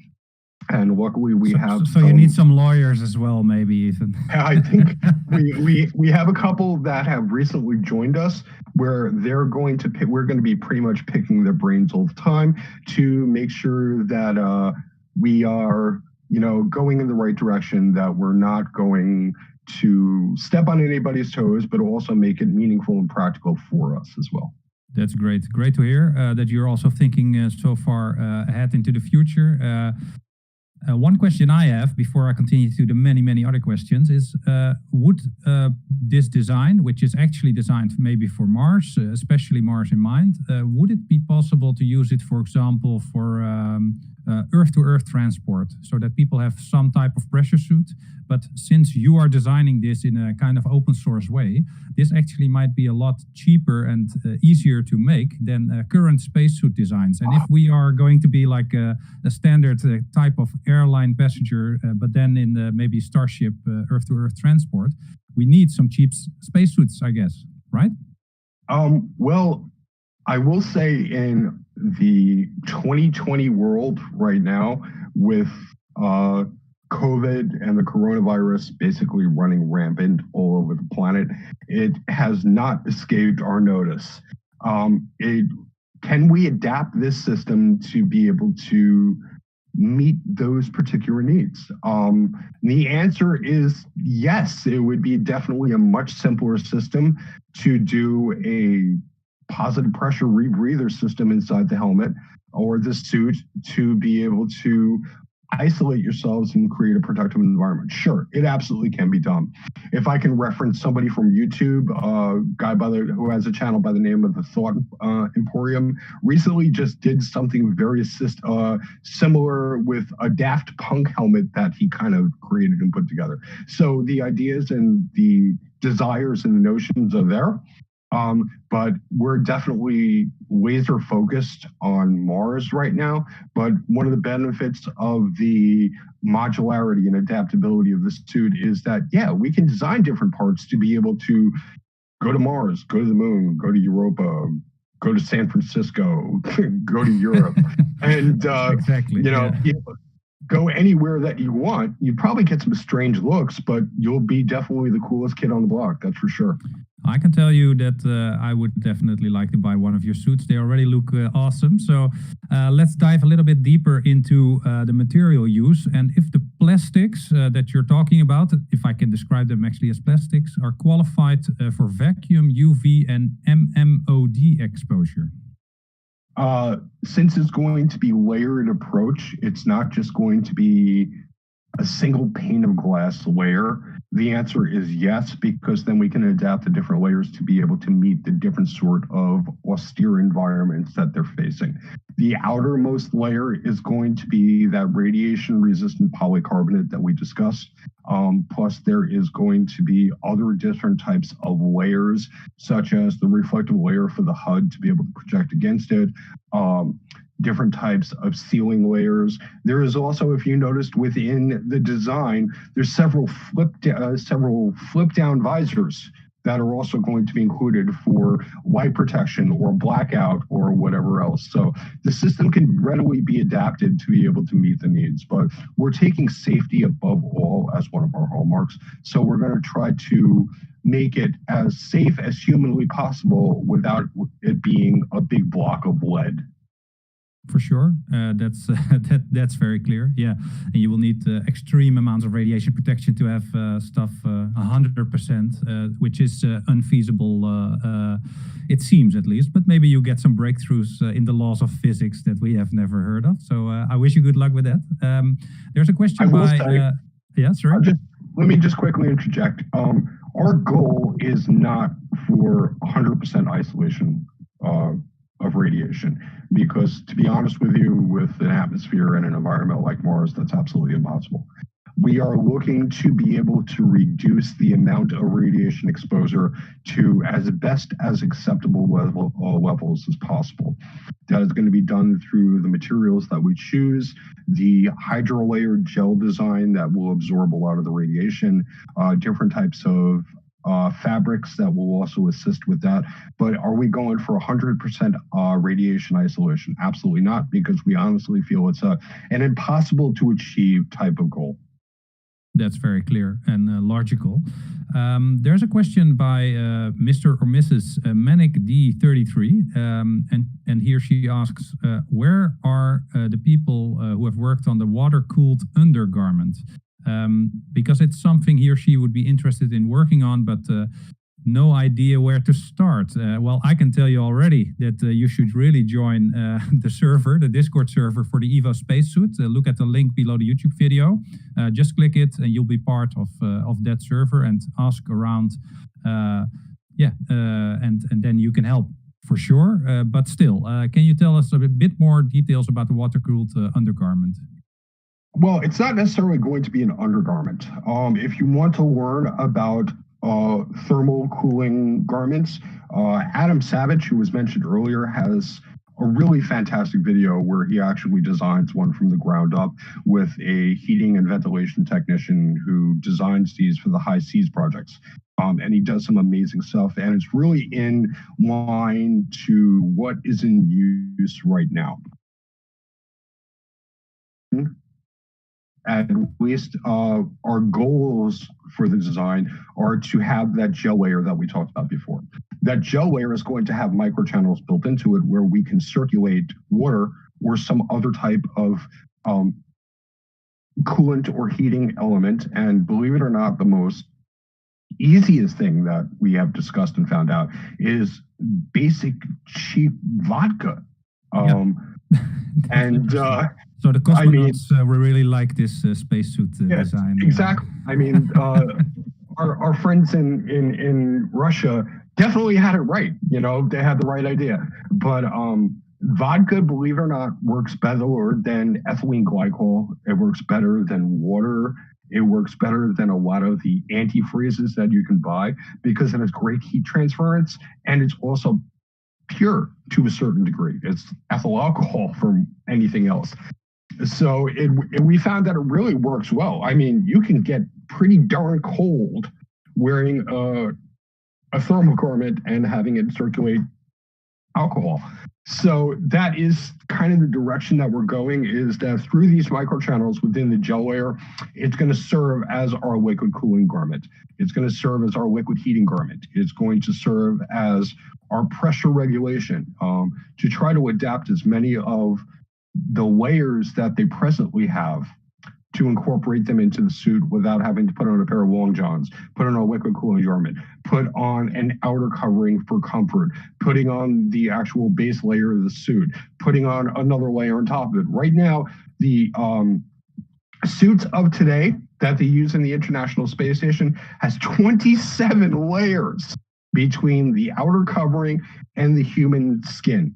And luckily we have. So you need some lawyers as well, maybe, Ethan. I think we have a couple that have recently joined us where we're going to be pretty much picking their brains all the time to make sure that we are, going in the right direction, that we're not going to step on anybody's toes, but also make it meaningful and practical for us as well. That's great. Great to hear that you're also thinking so far ahead into the future. One question I have before I continue to the many other questions is, would this design, which is actually designed maybe for Mars, especially Mars in mind, would it be possible to use it, for example, for Earth-to-Earth transport, so that people have some type of pressure suit? But since you are designing this in a kind of open source way, this actually might be a lot cheaper and easier to make than current spacesuit designs. And if we are going to be like a standard type of airline passenger, but then in the maybe Starship Earth-to-Earth transport, we need some cheap spacesuits, I guess, right? Well, I will say in the 2020 world right now, with COVID and the coronavirus basically running rampant all over the planet, it has not escaped our notice. Can we adapt this system to be able to meet those particular needs? The answer is yes. It would be definitely a much simpler system to do a positive pressure rebreather system inside the helmet or the suit to be able to isolate yourselves and create a productive environment. Sure, it absolutely can be done. If I can reference somebody from YouTube, a guy who has a channel by the name of the Thought Emporium, recently just did something very similar with a Daft Punk helmet that he kind of created and put together. So the ideas and the desires and the notions are there. But we're definitely laser focused on Mars right now. But one of the benefits of the modularity and adaptability of the suit is that, yeah, we can design different parts to be able to go to Mars, go to the moon, go to Europa, go to San Francisco, go to Europe, and exactly, go anywhere that you want. You probably get some strange looks, but you'll be definitely the coolest kid on the block. That's for sure. I can tell you that I would definitely like to buy one of your suits. They already look awesome. So let's dive a little bit deeper into the material use. And if the plastics that you're talking about, if I can describe them actually as plastics, are qualified for vacuum, UV, and MMOD exposure. Since it's going to be layered approach, it's not just going to be a single pane of glass layer. The answer is yes, because then we can adapt the different layers to be able to meet the different sort of austere environments that they're facing. The outermost layer is going to be that radiation-resistant polycarbonate that we discussed. Plus, there is going to be other different types of layers, such as the reflective layer for the HUD to be able to project against it. Different types of sealing layers. There is also, if you noticed within the design, there's several flip down visors that are also going to be included for light protection or blackout or whatever else. So the system can readily be adapted to be able to meet the needs, but we're taking safety above all as one of our hallmarks. So we're going to try to make it as safe as humanly possible without it being a big block of lead. For sure, that's very clear. Yeah, and you will need extreme amounts of radiation protection to have stuff 100%, which is unfeasible. It seems, at least. But maybe you get some breakthroughs in the laws of physics that we have never heard of. So I wish you good luck with that. There's a question by. Yeah, sorry. Let me just quickly interject. Our goal is not for 100% isolation of radiation, because to be honest with you, with an atmosphere and an environment like Mars, that's absolutely impossible. We are looking to be able to reduce the amount of radiation exposure to as best as acceptable levels as possible. That is going to be done through the materials that we choose, the hydrolayered gel design that will absorb a lot of the radiation, different types of fabrics that will also assist with that. But are we going for 100% radiation isolation? Absolutely not, because we honestly feel it's an impossible to achieve type of goal. That's very clear and logical. There's a question by Mr. or Mrs. Manic D33, and he or she asks, where are the people who have worked on the water-cooled undergarment? Because it's something he or she would be interested in working on, but no idea where to start. Well, I can tell you already that you should really join the server, the Discord server for the EVO Spacesuit. Look at the link below the YouTube video. Just click it and you'll be part of that server and ask around. And then you can help for sure. But still, can you tell us a bit more details about the water-cooled undergarment? Well, it's not necessarily going to be an undergarment. If you want to learn about thermal cooling garments, Adam Savage, who was mentioned earlier, has a really fantastic video where he actually designs one from the ground up with a heating and ventilation technician who designs these for the high seas projects. And he does some amazing stuff, and it's really in line to what is in use right now. At least our goals for the design are to have that gel layer that we talked about before. That gel layer is going to have microchannels built into it where we can circulate water or some other type of coolant or heating element. And believe it or not, the most easiest thing that we have discussed and found out is basic cheap vodka. So the cosmonauts will really like this spacesuit design. Exactly. I mean, our friends in Russia definitely had it right. You know, they had the right idea. But vodka, believe it or not, works better than ethylene glycol. It works better than water. It works better than a lot of the antifreezes that you can buy because it has great heat transference, and it's also pure to a certain degree. It's ethyl alcohol from anything else. So we found that it really works well. I mean, you can get pretty darn cold wearing a thermal garment and having it circulate alcohol. So that is kind of the direction that we're going, is that through these microchannels within the gel layer, it's going to serve as our liquid cooling garment. It's going to serve as our liquid heating garment. It's going to serve as our pressure regulation, to try to adapt as many of the layers that they presently have to incorporate them into the suit without having to put on a pair of long johns, put on a liquid cooling garment, put on an outer covering for comfort, putting on the actual base layer of the suit, putting on another layer on top of it. Right now, the suits of today that they use in the International Space Station has 27 layers between the outer covering and the human skin.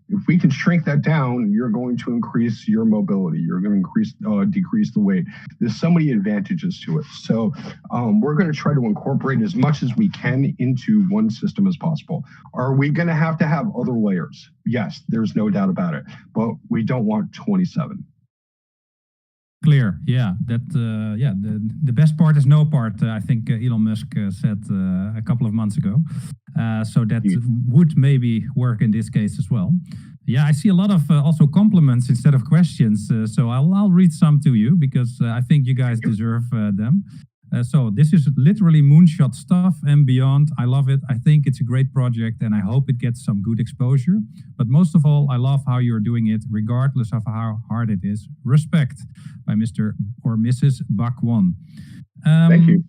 If we can shrink that down, you're going to increase your mobility. You're going to decrease the weight. There's so many advantages to it. So we're going to try to incorporate as much as we can into one system as possible. Are we going to have other layers? Yes, there's no doubt about it. But we don't want 27. Clear, yeah. The best part is no part. I think Elon Musk said a couple of months ago. So that would maybe work in this case as well. Yeah, I see a lot of also compliments instead of questions. So I'll read some to you because I think you guys deserve them. So this is literally moonshot stuff and beyond. I love it. I think it's a great project and I hope it gets some good exposure. But most of all, I love how you're doing it regardless of how hard it is. Respect, by Mr. or Mrs. Bak1. Thank you.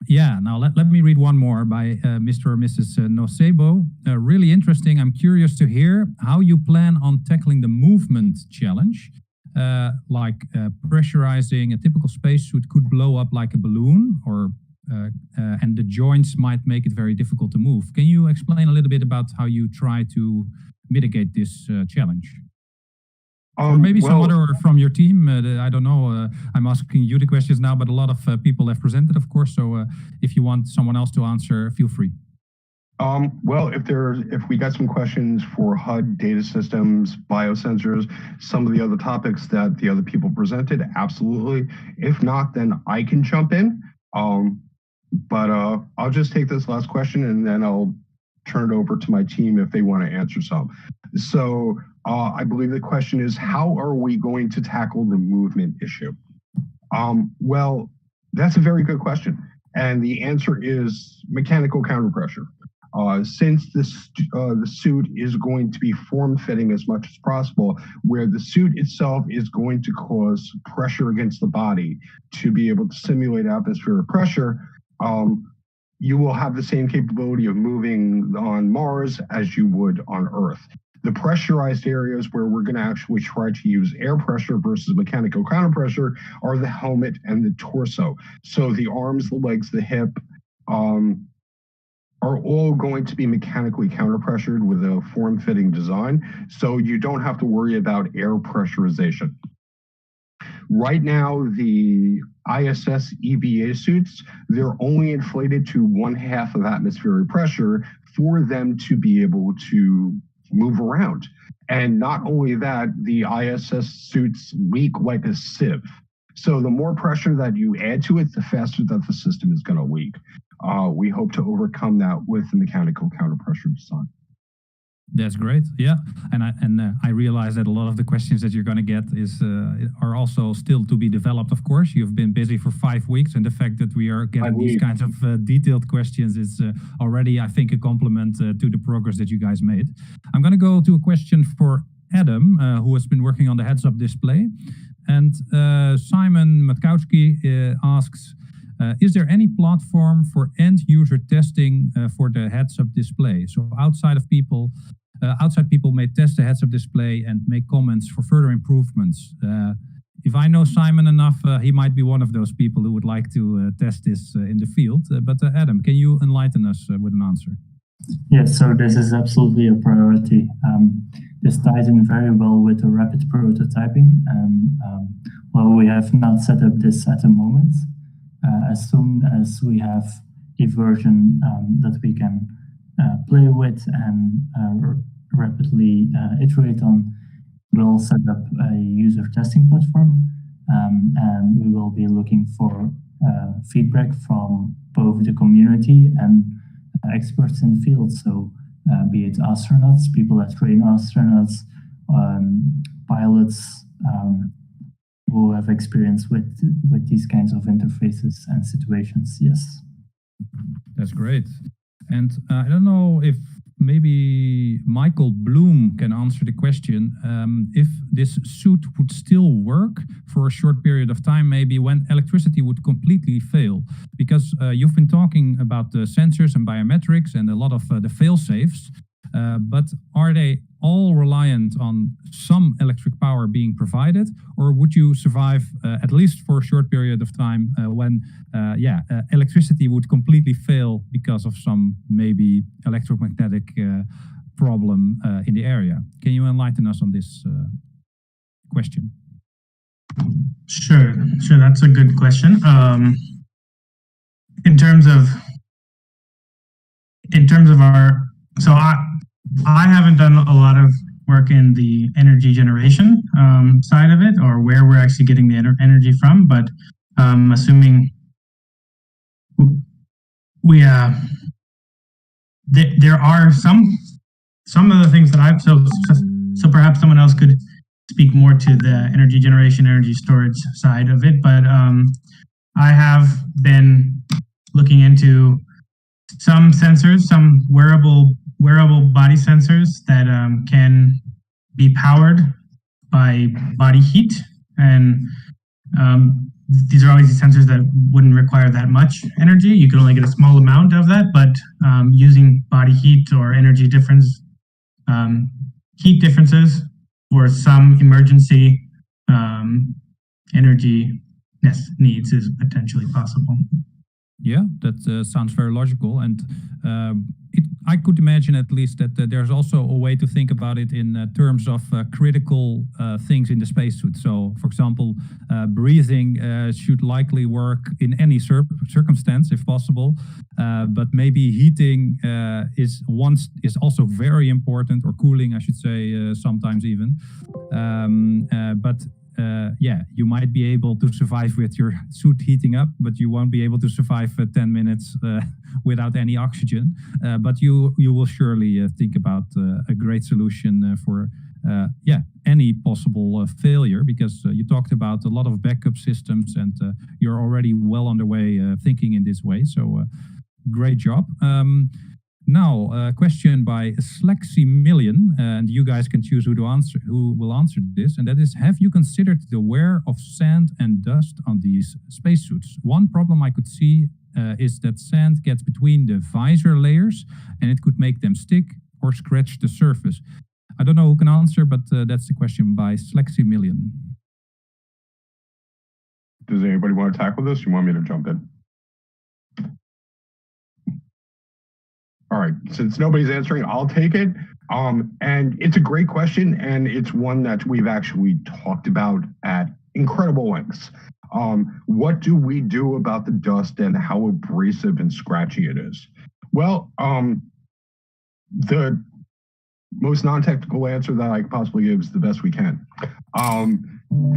Yeah, now let me read one more by Mr. or Mrs. Nocebo. Really interesting. I'm curious to hear how you plan on tackling the movement challenge. Like pressurizing a typical spacesuit could blow up like a balloon, or and the joints might make it very difficult to move. Can you explain a little bit about how you try to mitigate this challenge? Or maybe some other from your team. I don't know. I'm asking you the questions now, but a lot of people have presented, of course. So if you want someone else to answer, feel free. Well, if we got some questions for HUD, data systems, biosensors, some of the other topics that the other people presented, absolutely. If not, then I can jump in. But I'll just take this last question and then I'll turn it over to my team if they want to answer some. So I believe the question is, how are we going to tackle the movement issue? Well, that's a very good question. And the answer is mechanical counterpressure. Since the suit is going to be form-fitting as much as possible, where the suit itself is going to cause pressure against the body to be able to simulate atmospheric pressure, you will have the same capability of moving on Mars as you would on Earth. The pressurized areas where we're going to actually try to use air pressure versus mechanical counterpressure are the helmet and the torso. So the arms, the legs, the hip, are all going to be mechanically counterpressured with a form-fitting design, so you don't have to worry about air pressurization. Right now, the ISS EVA suits, they're only inflated to 1/2 of atmospheric pressure for them to be able to move around. And not only that, the ISS suits leak like a sieve. So the more pressure that you add to it, the faster that the system is going to leak. We hope to overcome that with the mechanical counterpressure design. That's great. Yeah, and I realize that a lot of the questions that you're going to get are also still to be developed. Of course, you've been busy for 5 weeks, and the fact that we are getting these kinds of detailed questions is already, I think, a compliment to the progress that you guys made. I'm going to go to a question for Adam, who has been working on the heads-up display, and Simon Matkowski asks, is there any platform for end-user testing for the heads-up display? So outside people may test the heads-up display and make comments for further improvements. If I know Simon enough, he might be one of those people who would like to test this in the field. But Adam, can you enlighten us with an answer? Yes, so this is absolutely a priority. This ties in very well with the rapid prototyping. And while we have not set up this at the moment, as soon as we have a version that we can play with and rapidly iterate on, we'll set up a user testing platform, and we will be looking for feedback from both the community and experts in the field. So be it astronauts, people that train astronauts, pilots, who have experience with these kinds of interfaces and situations. Yes. That's great. And I don't know if maybe Michael Bloom can answer the question. If this suit would still work for a short period of time, maybe when electricity would completely fail, because you've been talking about the sensors and biometrics and a lot of the fail-safes, but are they all reliant on some electric power being provided, or would you survive at least for a short period of time when electricity would completely fail because of some maybe electromagnetic problem in the area? Can you enlighten us on this question? Sure, that's a good question. In terms of I haven't done a lot of work in the energy generation side of it, or where we're actually getting the energy from, but assuming we there are some of the things that I've so perhaps someone else could speak more to the energy generation, energy storage side of it, but I have been looking into some sensors, some wearable body sensors that can be powered by body heat, and these are always sensors that wouldn't require that much energy. You can only get a small amount of that, but using body heat or energy difference, heat differences for some emergency energy needs is potentially possible. Yeah, that sounds very logical, and I could imagine at least that there's also a way to think about it in terms of critical things in the spacesuit. So, for example, breathing should likely work in any circumstance if possible, but maybe heating is also very important, or cooling, I should say, sometimes even. But yeah, you might be able to survive with your suit heating up, but you won't be able to survive 10 minutes without any oxygen. But you will surely think about a great solution for yeah, any possible failure, because you talked about a lot of backup systems, and you're already well underway thinking in this way. So great job. Now, a question by Slexymillion, and you guys can choose who will answer this, and that is: have you considered the wear of sand and dust on these spacesuits? One problem I could see is that sand gets between the visor layers, and it could make them stick or scratch the surface. I don't know who can answer, but that's the question by Slexymillion. Does anybody want to tackle this? You want me to jump in? All right, since nobody's answering, I'll take it. And it's a great question, and it's one that we've actually talked about at incredible lengths. What do we do about the dust and how abrasive and scratchy it is? Well, the most non-technical answer that I could possibly give is the best we can.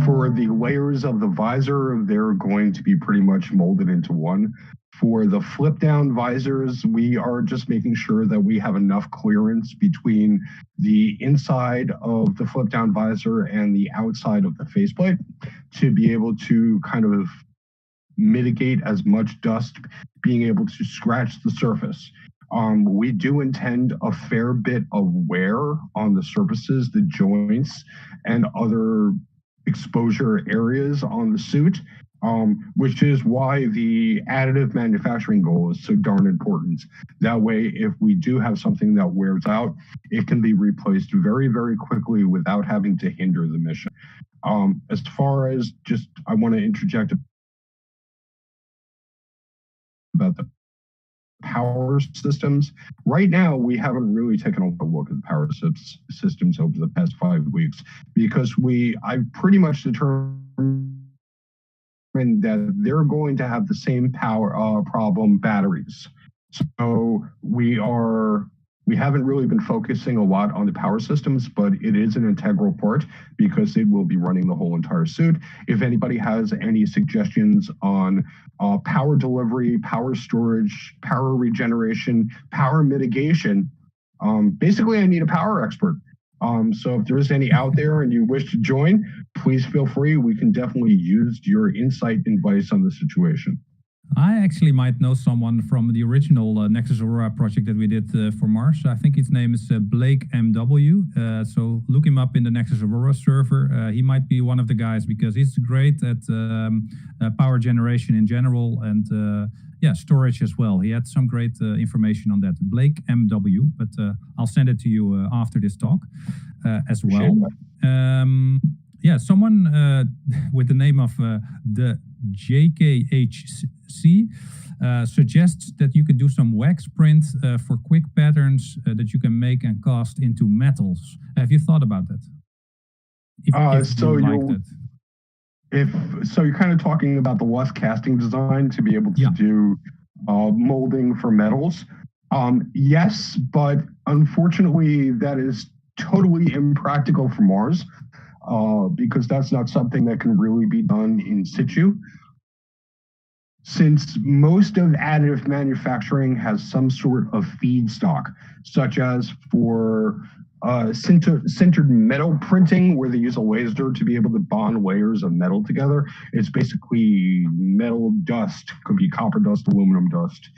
For the layers of the visor, they're going to be pretty much molded into one. For the flip down visors, we are just making sure that we have enough clearance between the inside of the flip down visor and the outside of the faceplate to be able to kind of mitigate as much dust being able to scratch the surface. We do intend a fair bit of wear on the surfaces, the joints, and other exposure areas on the suit, which is why the additive manufacturing goal is so darn important. That way, if we do have something that wears out, it can be replaced very, very quickly without having to hinder the mission. As far as just, I want to interject about the power systems. Right now, we haven't really taken a look at the power systems over the past 5 weeks because I pretty much determined that they're going to have the same power problem batteries. So we haven't really been focusing a lot on the power systems, but it is an integral part because it will be running the whole entire suit. If anybody has any suggestions on power delivery, power storage, power regeneration, power mitigation, basically I need a power expert. So if there's any out there and you wish to join, please feel free. We can definitely use your insight and advice on the situation. I actually might know someone from the original Nexus Aurora project that we did for Mars. I think his name is Blake MW. So look him up in the Nexus Aurora server. He might be one of the guys because he's great at power generation in general and yeah, storage as well. He had some great information on that. Blake MW, but I'll send it to you after this talk as well. Yeah, someone with the name of the JKHC suggests that you could do some wax print for quick patterns that you can make and cast into metals. Have you thought about that? So you're kind of talking about the West casting design to be able to do molding for metals. Yes, but unfortunately that is totally impractical for Mars. Because that's not something that can really be done in situ. Since most of additive manufacturing has some sort of feedstock, such as for sintered metal printing, where they use a laser to be able to bond layers of metal together, it's basically metal dust, could be copper dust, aluminum dust.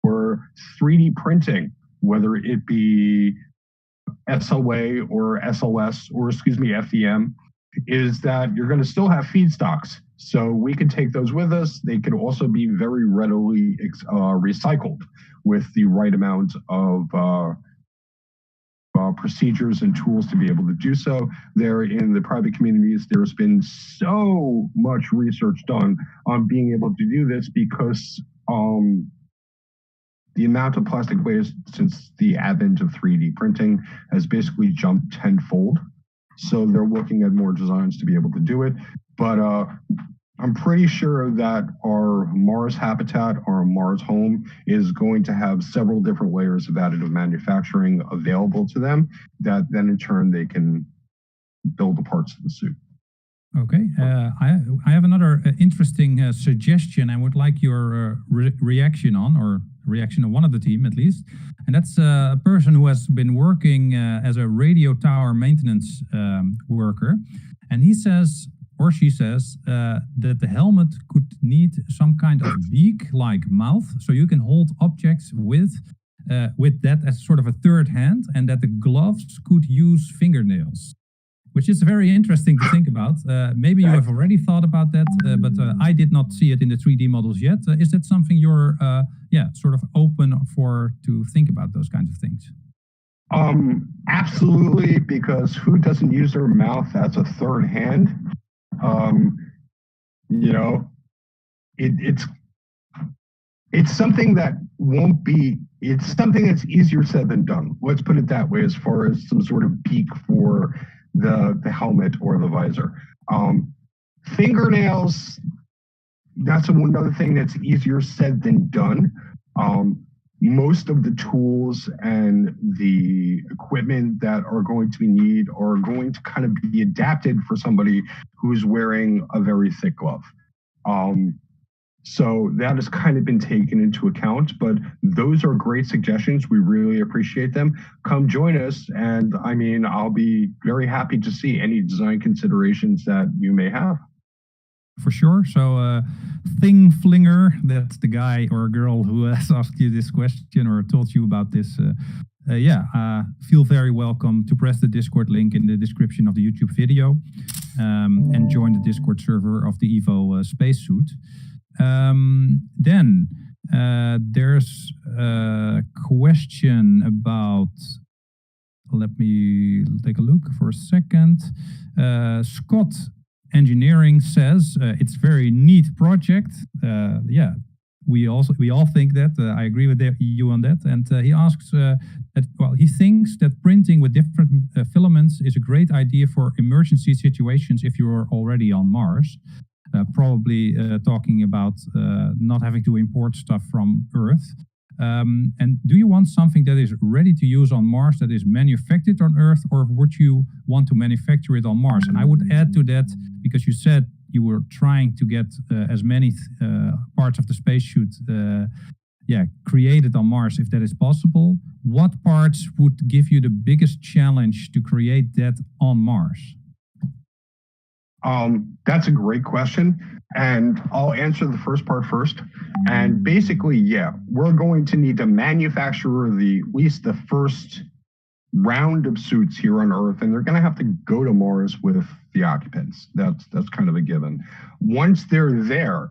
For 3D printing, whether it be SOA or SLS, or excuse me, FDM, is that you're going to still have feedstocks. So we can take those with us. They could also be very readily recycled with the right amount of procedures and tools to be able to do so. There in the private communities, there's been so much research done on being able to do this because the amount of plastic waste since the advent of 3D printing has basically jumped tenfold. So they're looking at more designs to be able to do it. But I'm pretty sure that our Mars habitat, our Mars home, is going to have several different layers of additive manufacturing available to them that then in turn they can build the parts of the suit. Okay, I have another interesting suggestion I would like your reaction on, or reaction of one of the team at least. And that's a person who has been working as a radio tower maintenance worker. And he says, or she says, that the helmet could need some kind of beak-like mouth, so you can hold objects with that as sort of a third hand, and that the gloves could use fingernails, which is very interesting to think about. Maybe you have already thought about that, but I did not see it in the 3D models yet. Is that something you're sort of open for to think about those kinds of things? Absolutely, because who doesn't use their mouth as a third hand? It's something that won't be, it's something that's easier said than done. Let's put it that way, as far as some sort of beak for the helmet or the visor. Fingernails, that's another thing that's easier said than done. Most of the tools and the equipment that are going to be needed are going to kind of be adapted for somebody who's wearing a very thick glove. So that has kind of been taken into account, but those are great suggestions. We really appreciate them. Come join us, and I mean, I'll be very happy to see any design considerations that you may have. For sure. So Thing Flinger, that's the guy or girl who has asked you this question or told you about this. Feel very welcome to press the Discord link in the description of the YouTube video and join the Discord server of the Evo Spacesuit. Then there's a question about, let me take a look for a second. Scott Engineering says it's very neat project. We all think that. I agree with you on that. And he asks he thinks that printing with different filaments is a great idea for emergency situations if you are already on Mars. Probably talking about not having to import stuff from Earth. And do you want something that is ready to use on Mars that is manufactured on Earth, or would you want to manufacture it on Mars? And I would add to that, because you said you were trying to get as many parts of the spacesuit created on Mars, if that is possible. What parts would give you the biggest challenge to create that on Mars? That's a great question, and I'll answer the first part first. And basically, we're going to need to manufacture at least the first round of suits here on Earth, and they're going to have to go to Mars with the occupants. That's kind of a given. Once they're there,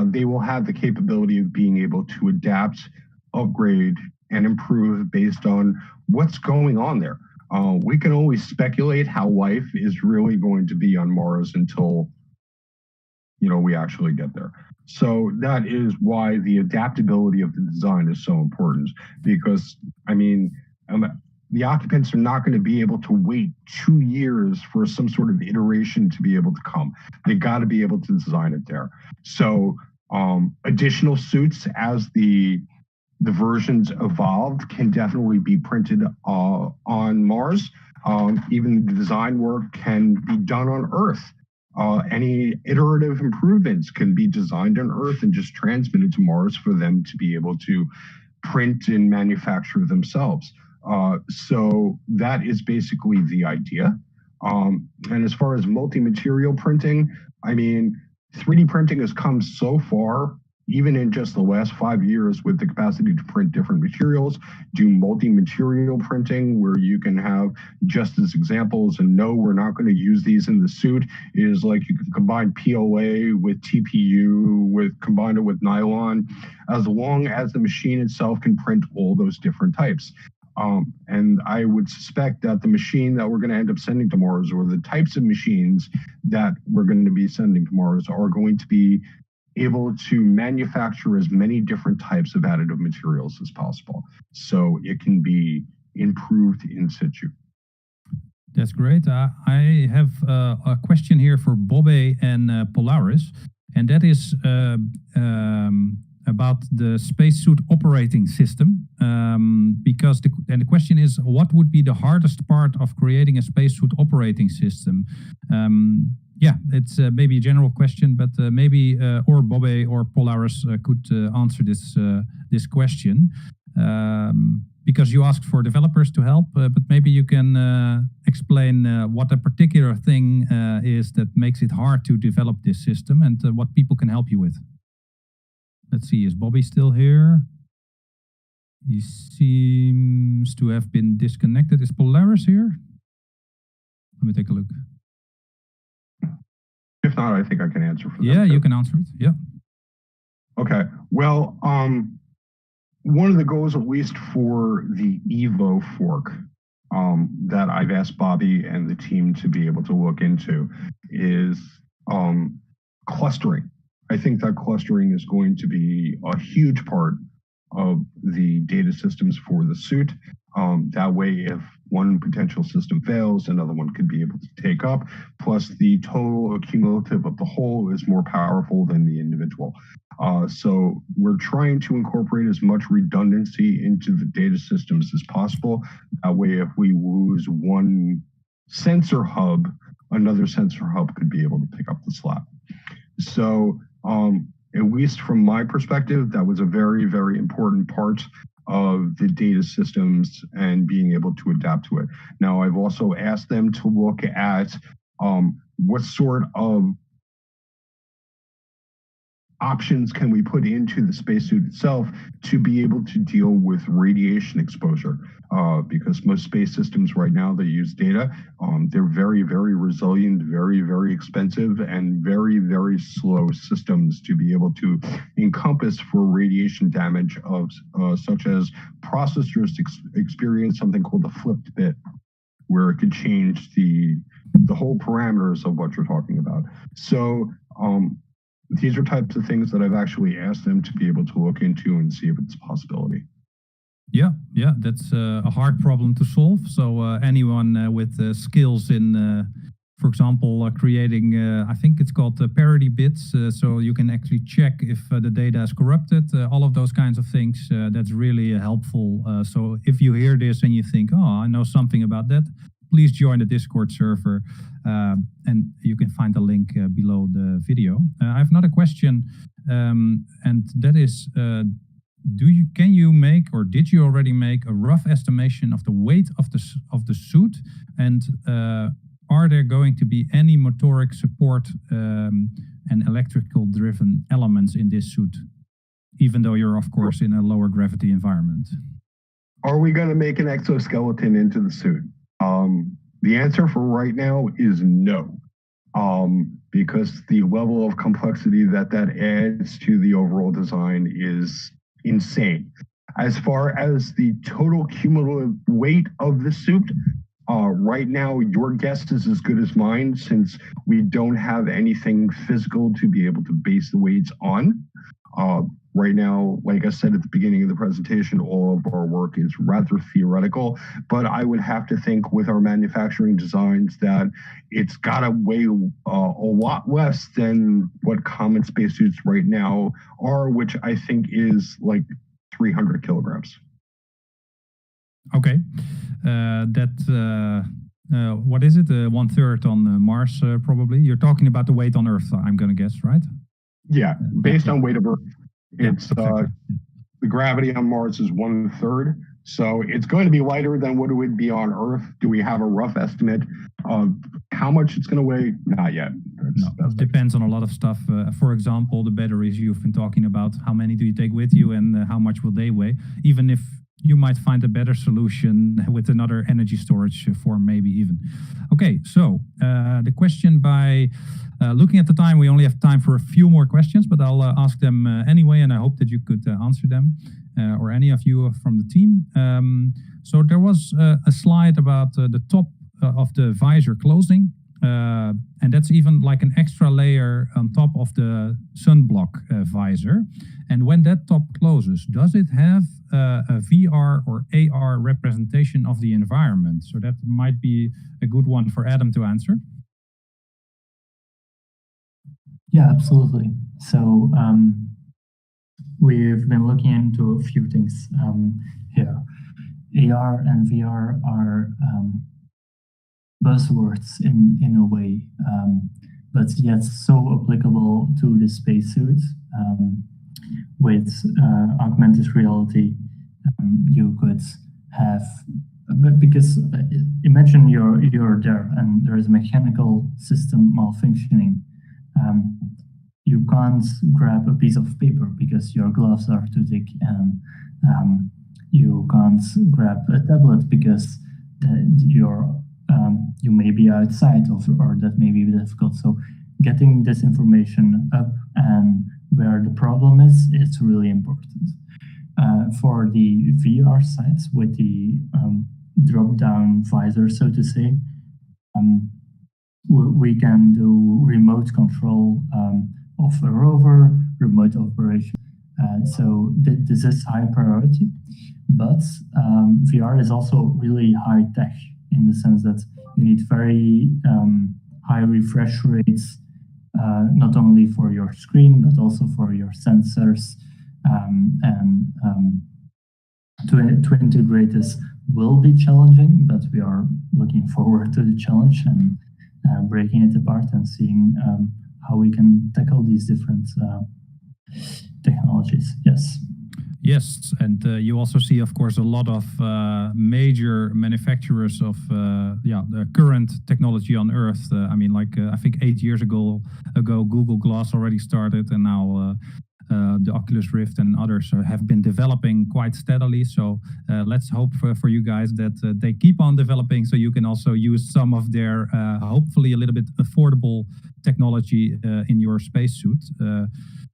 they will have the capability of being able to adapt, upgrade, and improve based on what's going on there. We can always speculate how life is really going to be on Mars until, we actually get there. So that is why the adaptability of the design is so important, because, the occupants are not going to be able to wait 2 years for some sort of iteration to be able to come. They got to be able to design it there. So additional suits as the versions evolved can definitely be printed on Mars. Even the design work can be done on Earth. Any iterative improvements can be designed on Earth and just transmitted to Mars for them to be able to print and manufacture themselves. So that is basically the idea. And as far as multi-material printing, 3D printing has come so far, even in just the last 5 years, with the capacity to print different materials, do multi-material printing where you can have, just as examples, and no, we're not going to use these in the suit, is like you can combine PLA with TPU, combine it with nylon, as long as the machine itself can print all those different types. And I would suspect that the machine that we're going to end up sending to Mars, or the types of machines that we're going to be sending to Mars, are going to be able to manufacture as many different types of additive materials as possible, so it can be improved in situ. That's great. I have a question here for Bobbe and Polaris, and that is about the spacesuit operating system. Because the question is, what would be the hardest part of creating a spacesuit operating system? Yeah, it's maybe a general question, but maybe or Bobbe or Polaris could answer this question. Because you asked for developers to help, but maybe you can explain what a particular thing is that makes it hard to develop this system, and what people can help you with. Let's see, is Bobby still here? He seems to have been disconnected. Is Polaris here? Let me take a look. If not, I think I can answer for them. Yeah, you can answer it. Yeah. Okay. Well, one of the goals, at least for the Evo fork, that I've asked Bobby and the team to be able to look into is clustering. I think that clustering is going to be a huge part of the data systems for the suit. That way, if one potential system fails, another one could be able to take up. Plus, the total accumulative of the whole is more powerful than the individual. So we're trying to incorporate as much redundancy into the data systems as possible. That way, if we lose one sensor hub, another sensor hub could be able to pick up the slack. So at least from my perspective, that was a very, very important part of the data systems and being able to adapt to it. Now, I've also asked them to look at what sort of options can we put into the spacesuit itself to be able to deal with radiation exposure, because most space systems right now that use data, they're very, very resilient, very, very expensive, and very, very slow systems to be able to encompass for radiation damage of such as processors experience something called the flipped bit, where it could change the whole parameters of what you're talking about. So these are types of things that I've actually asked them to be able to look into and see if it's a possibility. Yeah, that's a hard problem to solve. So anyone with skills in, for example, creating, I think it's called parity bits, so you can actually check if the data is corrupted, all of those kinds of things, that's really helpful. So if you hear this and you think, oh, I know something about that, please join the Discord server, and you can find the link below the video. I have another question, and that is, can you make, or did you already make, a rough estimation of the weight of the suit, and are there going to be any motoric support and electrical driven elements in this suit, even though you're of course in a lower gravity environment? Are we going to make an exoskeleton into the suit? The answer for right now is no, because the level of complexity that adds to the overall design is insane. As far as the total cumulative weight of the suit, right now your guess is as good as mine, since we don't have anything physical to be able to base the weights on. Right now, like I said at the beginning of the presentation, all of our work is rather theoretical, but I would have to think with our manufacturing designs that it's got to weigh a lot less than what common spacesuits right now are, which I think is like 300 kilograms. Okay, what is it? 1/3 on Mars, probably. You're talking about the weight on Earth, I'm going to guess, right? Yeah, based on weight of Earth. It's exactly. The gravity on Mars is 1/3, so it's going to be lighter than what it would be on Earth. Do we have a rough estimate of how much it's going to weigh? Not yet. It depends on a lot of stuff. For example, the batteries you've been talking about. How many do you take with you, and how much will they weigh? Even if you might find a better solution with another energy storage form, maybe even. Okay, so the question by looking at the time, we only have time for a few more questions, but I'll ask them anyway, and I hope that you could answer them, or any of you from the team. So there was a slide about the top of the visor closing. and that's even like an extra layer on top of the sunblock visor. And when that top closes, does it have a VR or AR representation of the environment? So that might be a good one for Adam to answer. Yeah, absolutely. So we've been looking into a few things here. AR and VR are buzzwords in a way, but yet so applicable to the spacesuit. With augmented reality, you could have, because imagine you're there and there is a mechanical system malfunctioning. You can't grab a piece of paper because your gloves are too thick, and you can't grab a tablet because you may be outside, or that may be difficult. So getting this information up and where the problem is, it's really important. For the VR sites with the drop-down visor, so to say, we can do remote control of a rover, remote operation. So this is high priority, but VR is also really high tech in the sense that you need very high refresh rates, not only for your screen, but also for your sensors. And to integrate this will be challenging, but we are looking forward to the challenge and breaking it apart and seeing how we can tackle these different technologies. Yes. Yes, and you also see, of course, a lot of major manufacturers of the current technology on Earth. I mean, like I think 8 years ago, Google Glass already started, and now the Oculus Rift and others have been developing quite steadily. So let's hope for you guys that they keep on developing, so you can also use some of their hopefully a little bit affordable technology in your spacesuit.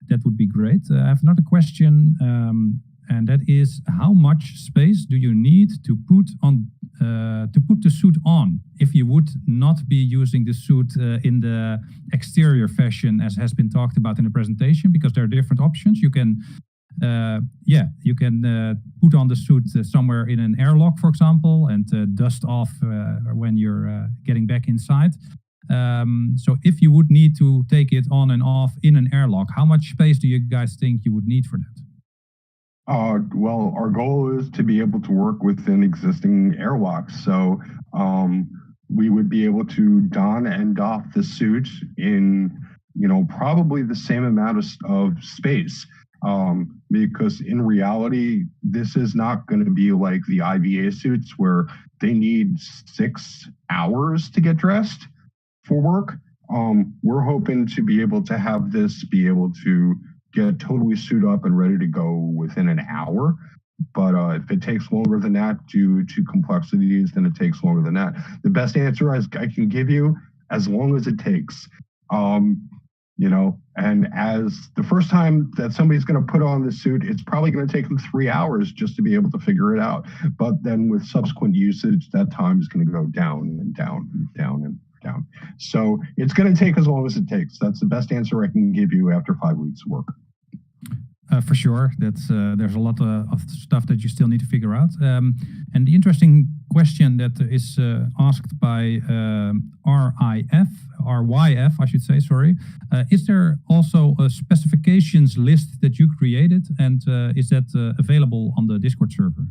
That would be great. I have another question, and that is, how much space do you need to put the suit on if you would not be using the suit in the exterior fashion as has been talked about in the presentation? Because there are different options. You can put on the suit somewhere in an airlock, for example, and dust off when you're getting back inside. So if you would need to take it on and off in an airlock, how much space do you guys think you would need for that? Well, our goal is to be able to work within existing airlocks. So we would be able to don and doff the suit in, probably the same amount of space. Because in reality, this is not going to be like the IVA suits where they need 6 hours to get dressed for work. We're hoping to be able to have this be able to get totally suited up and ready to go within an hour. But if it takes longer than that due to complexities, then it takes longer than that. The best answer I can give you, as long as it takes. And as the first time that somebody's going to put on the suit, it's probably going to take them 3 hours just to be able to figure it out. But then with subsequent usage, that time is going to go down and down and down and down. So it's going to take as long as it takes. That's the best answer I can give you after 5 weeks of work. For sure, that's there's a lot of stuff that you still need to figure out. And the interesting question that is asked by RYF, I should say, sorry. Is there also a specifications list that you created, and is that available on the Discord server?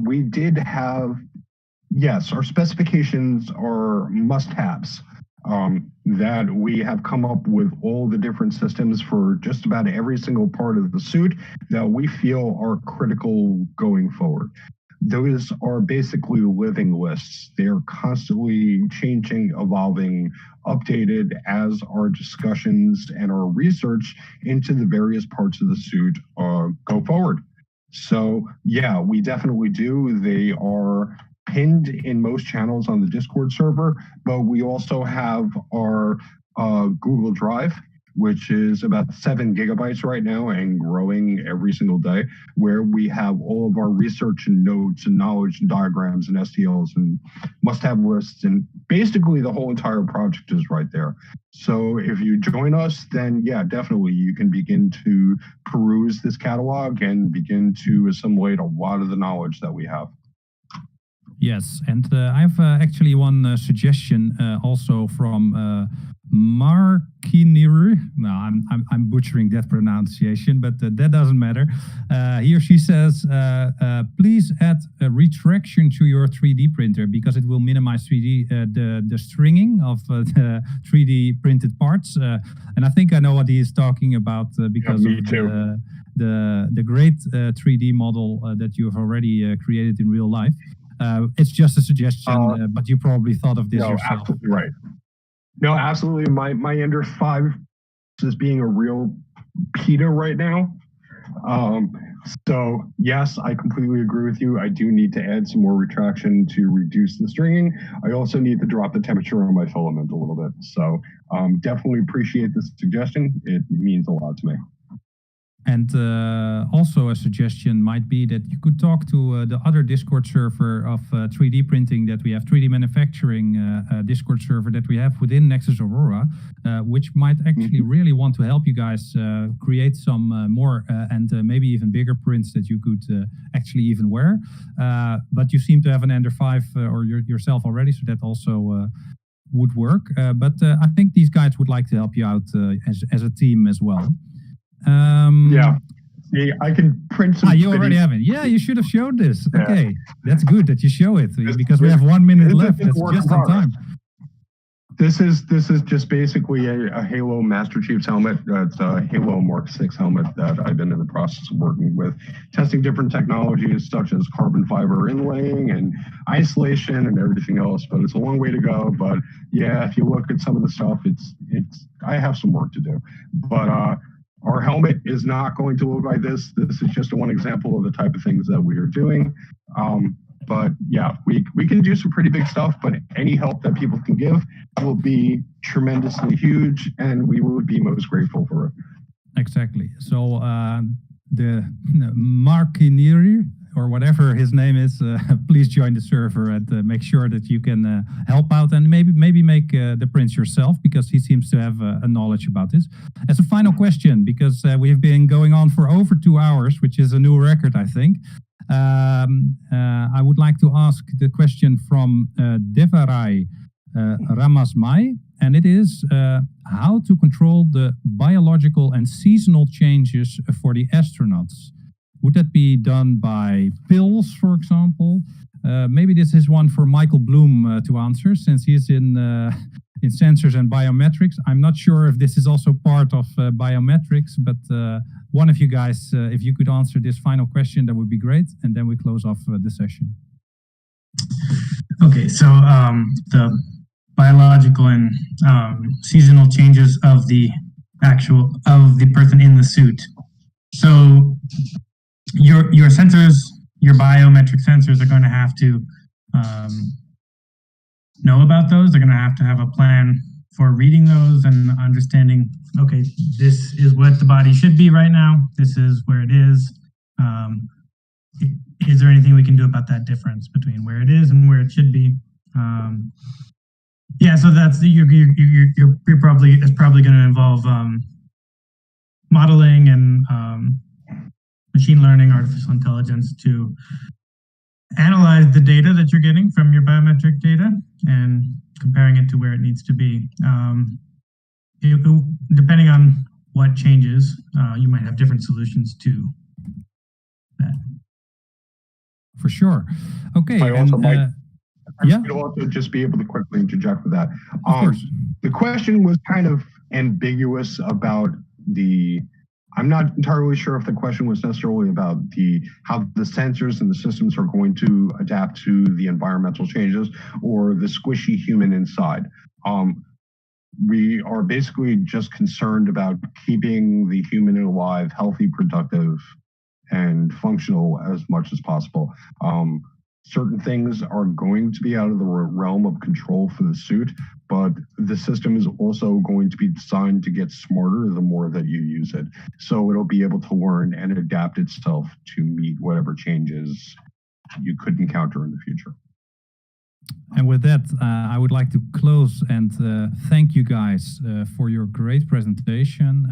We did have, yes, our specifications are must-haves. That we have come up with all the different systems for just about every single part of the suit that we feel are critical going forward. Those are basically living lists. They are constantly changing, evolving, updated as our discussions and our research into the various parts of the suit go forward. So yeah, we definitely do. They are pinned in most channels on the Discord server, but we also have our Google Drive which is about 7 gigabytes right now and growing every single day, where we have all of our research and notes and knowledge and diagrams and STLs and must-have lists, and basically the whole entire project is right there. So if you join us, then yeah, definitely you can begin to peruse this catalog and begin to assimilate a lot of the knowledge that we have. Yes, and I have actually one suggestion also from Markinir. No, I'm butchering that pronunciation, but that doesn't matter. He or she says, please add a retraction to your 3D printer because it will minimize 3D the stringing of the 3D printed parts. And I think I know what he is talking about because of the great 3D model that you have already created in real life. It's just a suggestion, but you probably thought of this yourself. Absolutely right. No, absolutely. My Ender 5 is being a real PETA right now. So yes, I completely agree with you. I do need to add some more retraction to reduce the stringing. I also need to drop the temperature on my filament a little bit. So definitely appreciate this suggestion. It means a lot to me. And also a suggestion might be that you could talk to the other Discord server of 3D printing that we have, 3D Manufacturing Discord server that we have within Nexus Aurora, which might actually really want to help you guys create some more and maybe even bigger prints that you could actually even wear. But you seem to have an Ender 5 or yourself already, so that also would work. But I think these guys would like to help you out as a team as well. Yeah, I can print some. You already have it. Yeah, you should have showed this. Yeah. Okay, that's good that you show it because we have 1 minute left. That's just in time. This is just basically a Halo Master Chief's helmet. It's a Halo Mark 6 helmet that I've been in the process of working with, testing different technologies such as carbon fiber inlaying and isolation and everything else. But it's a long way to go. But yeah, if you look at some of the stuff, it's I have some work to do. But our helmet is not going to look like this. This is just one example of the type of things that we are doing. But yeah, we can do some pretty big stuff, but any help that people can give will be tremendously huge, and we would be most grateful for it. Exactly. So the Markiniri, or whatever his name is, please join the server and make sure that you can help out and maybe make the prints yourself, because he seems to have a knowledge about this. As a final question, because we've been going on for over 2 hours, which is a new record, I think. I would like to ask the question from Devarai Ramasmai, and it is how to control the biological and seasonal changes for the astronauts. Would that be done by pills, for example? Maybe this is one for Michael Bloom to answer, since he's in sensors and biometrics. I'm not sure if this is also part of biometrics, but one of you guys, if you could answer this final question, that would be great. And then we close off the session. Okay, so the biological and seasonal changes of the person in the suit. So your sensors, your biometric sensors are going to have to know about those. They're going to have a plan for reading those and understanding, okay, this is what the body should be right now. This is where it is. Is there anything we can do about that difference between where it is and where it should be? Yeah, so that's it's probably going to involve modeling and machine learning, artificial intelligence to analyze the data that you're getting from your biometric data and comparing it to where it needs to be. Depending on what changes, you might have different solutions to that. For sure. Okay. I also might yeah. also just be able to quickly interject with that. The question was kind of ambiguous about I'm not entirely sure if the question was necessarily about how the sensors and the systems are going to adapt to the environmental changes or the squishy human inside. We are basically just concerned about keeping the human alive, healthy, productive, and functional as much as possible. certain things are going to be out of the realm of control for the suit, but the system is also going to be designed to get smarter the more that you use it. So it'll be able to learn and adapt itself to meet whatever changes you could encounter in the future. And with that, I would like to close and thank you guys for your great presentation.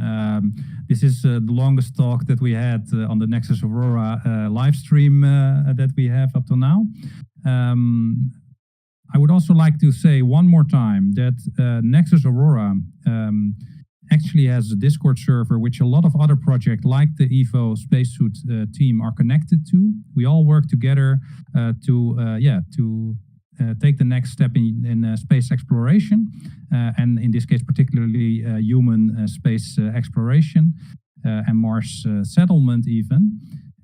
This is the longest talk that we had on the Nexus Aurora live stream that we have up to now. I would also like to say one more time that Nexus Aurora actually has a Discord server, which a lot of other projects like the EVO Spacesuit team are connected to. We all work together to take the next step in space exploration, and in this case particularly human space exploration and Mars settlement even.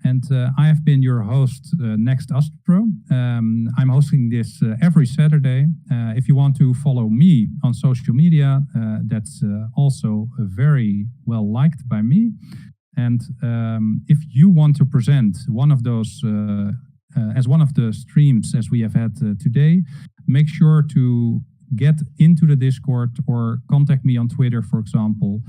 And I have been your host, Next Astro. I'm hosting this every Saturday. If you want to follow me on social media, that's also very well liked by me. And if you want to present one of those as one of the streams as we have had today, make sure to get into the Discord or contact me on Twitter, for example,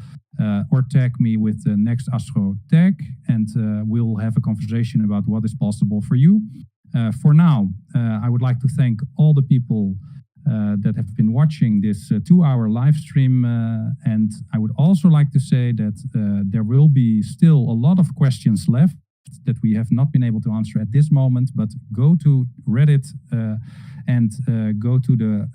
or tag me with the Next Astro tag, and we'll have a conversation about what is possible for you. For now, I would like to thank all the people that have been watching this 2-hour live stream, and I would also like to say that there will be still a lot of questions left that we have not been able to answer at this moment, but go to Reddit and go to the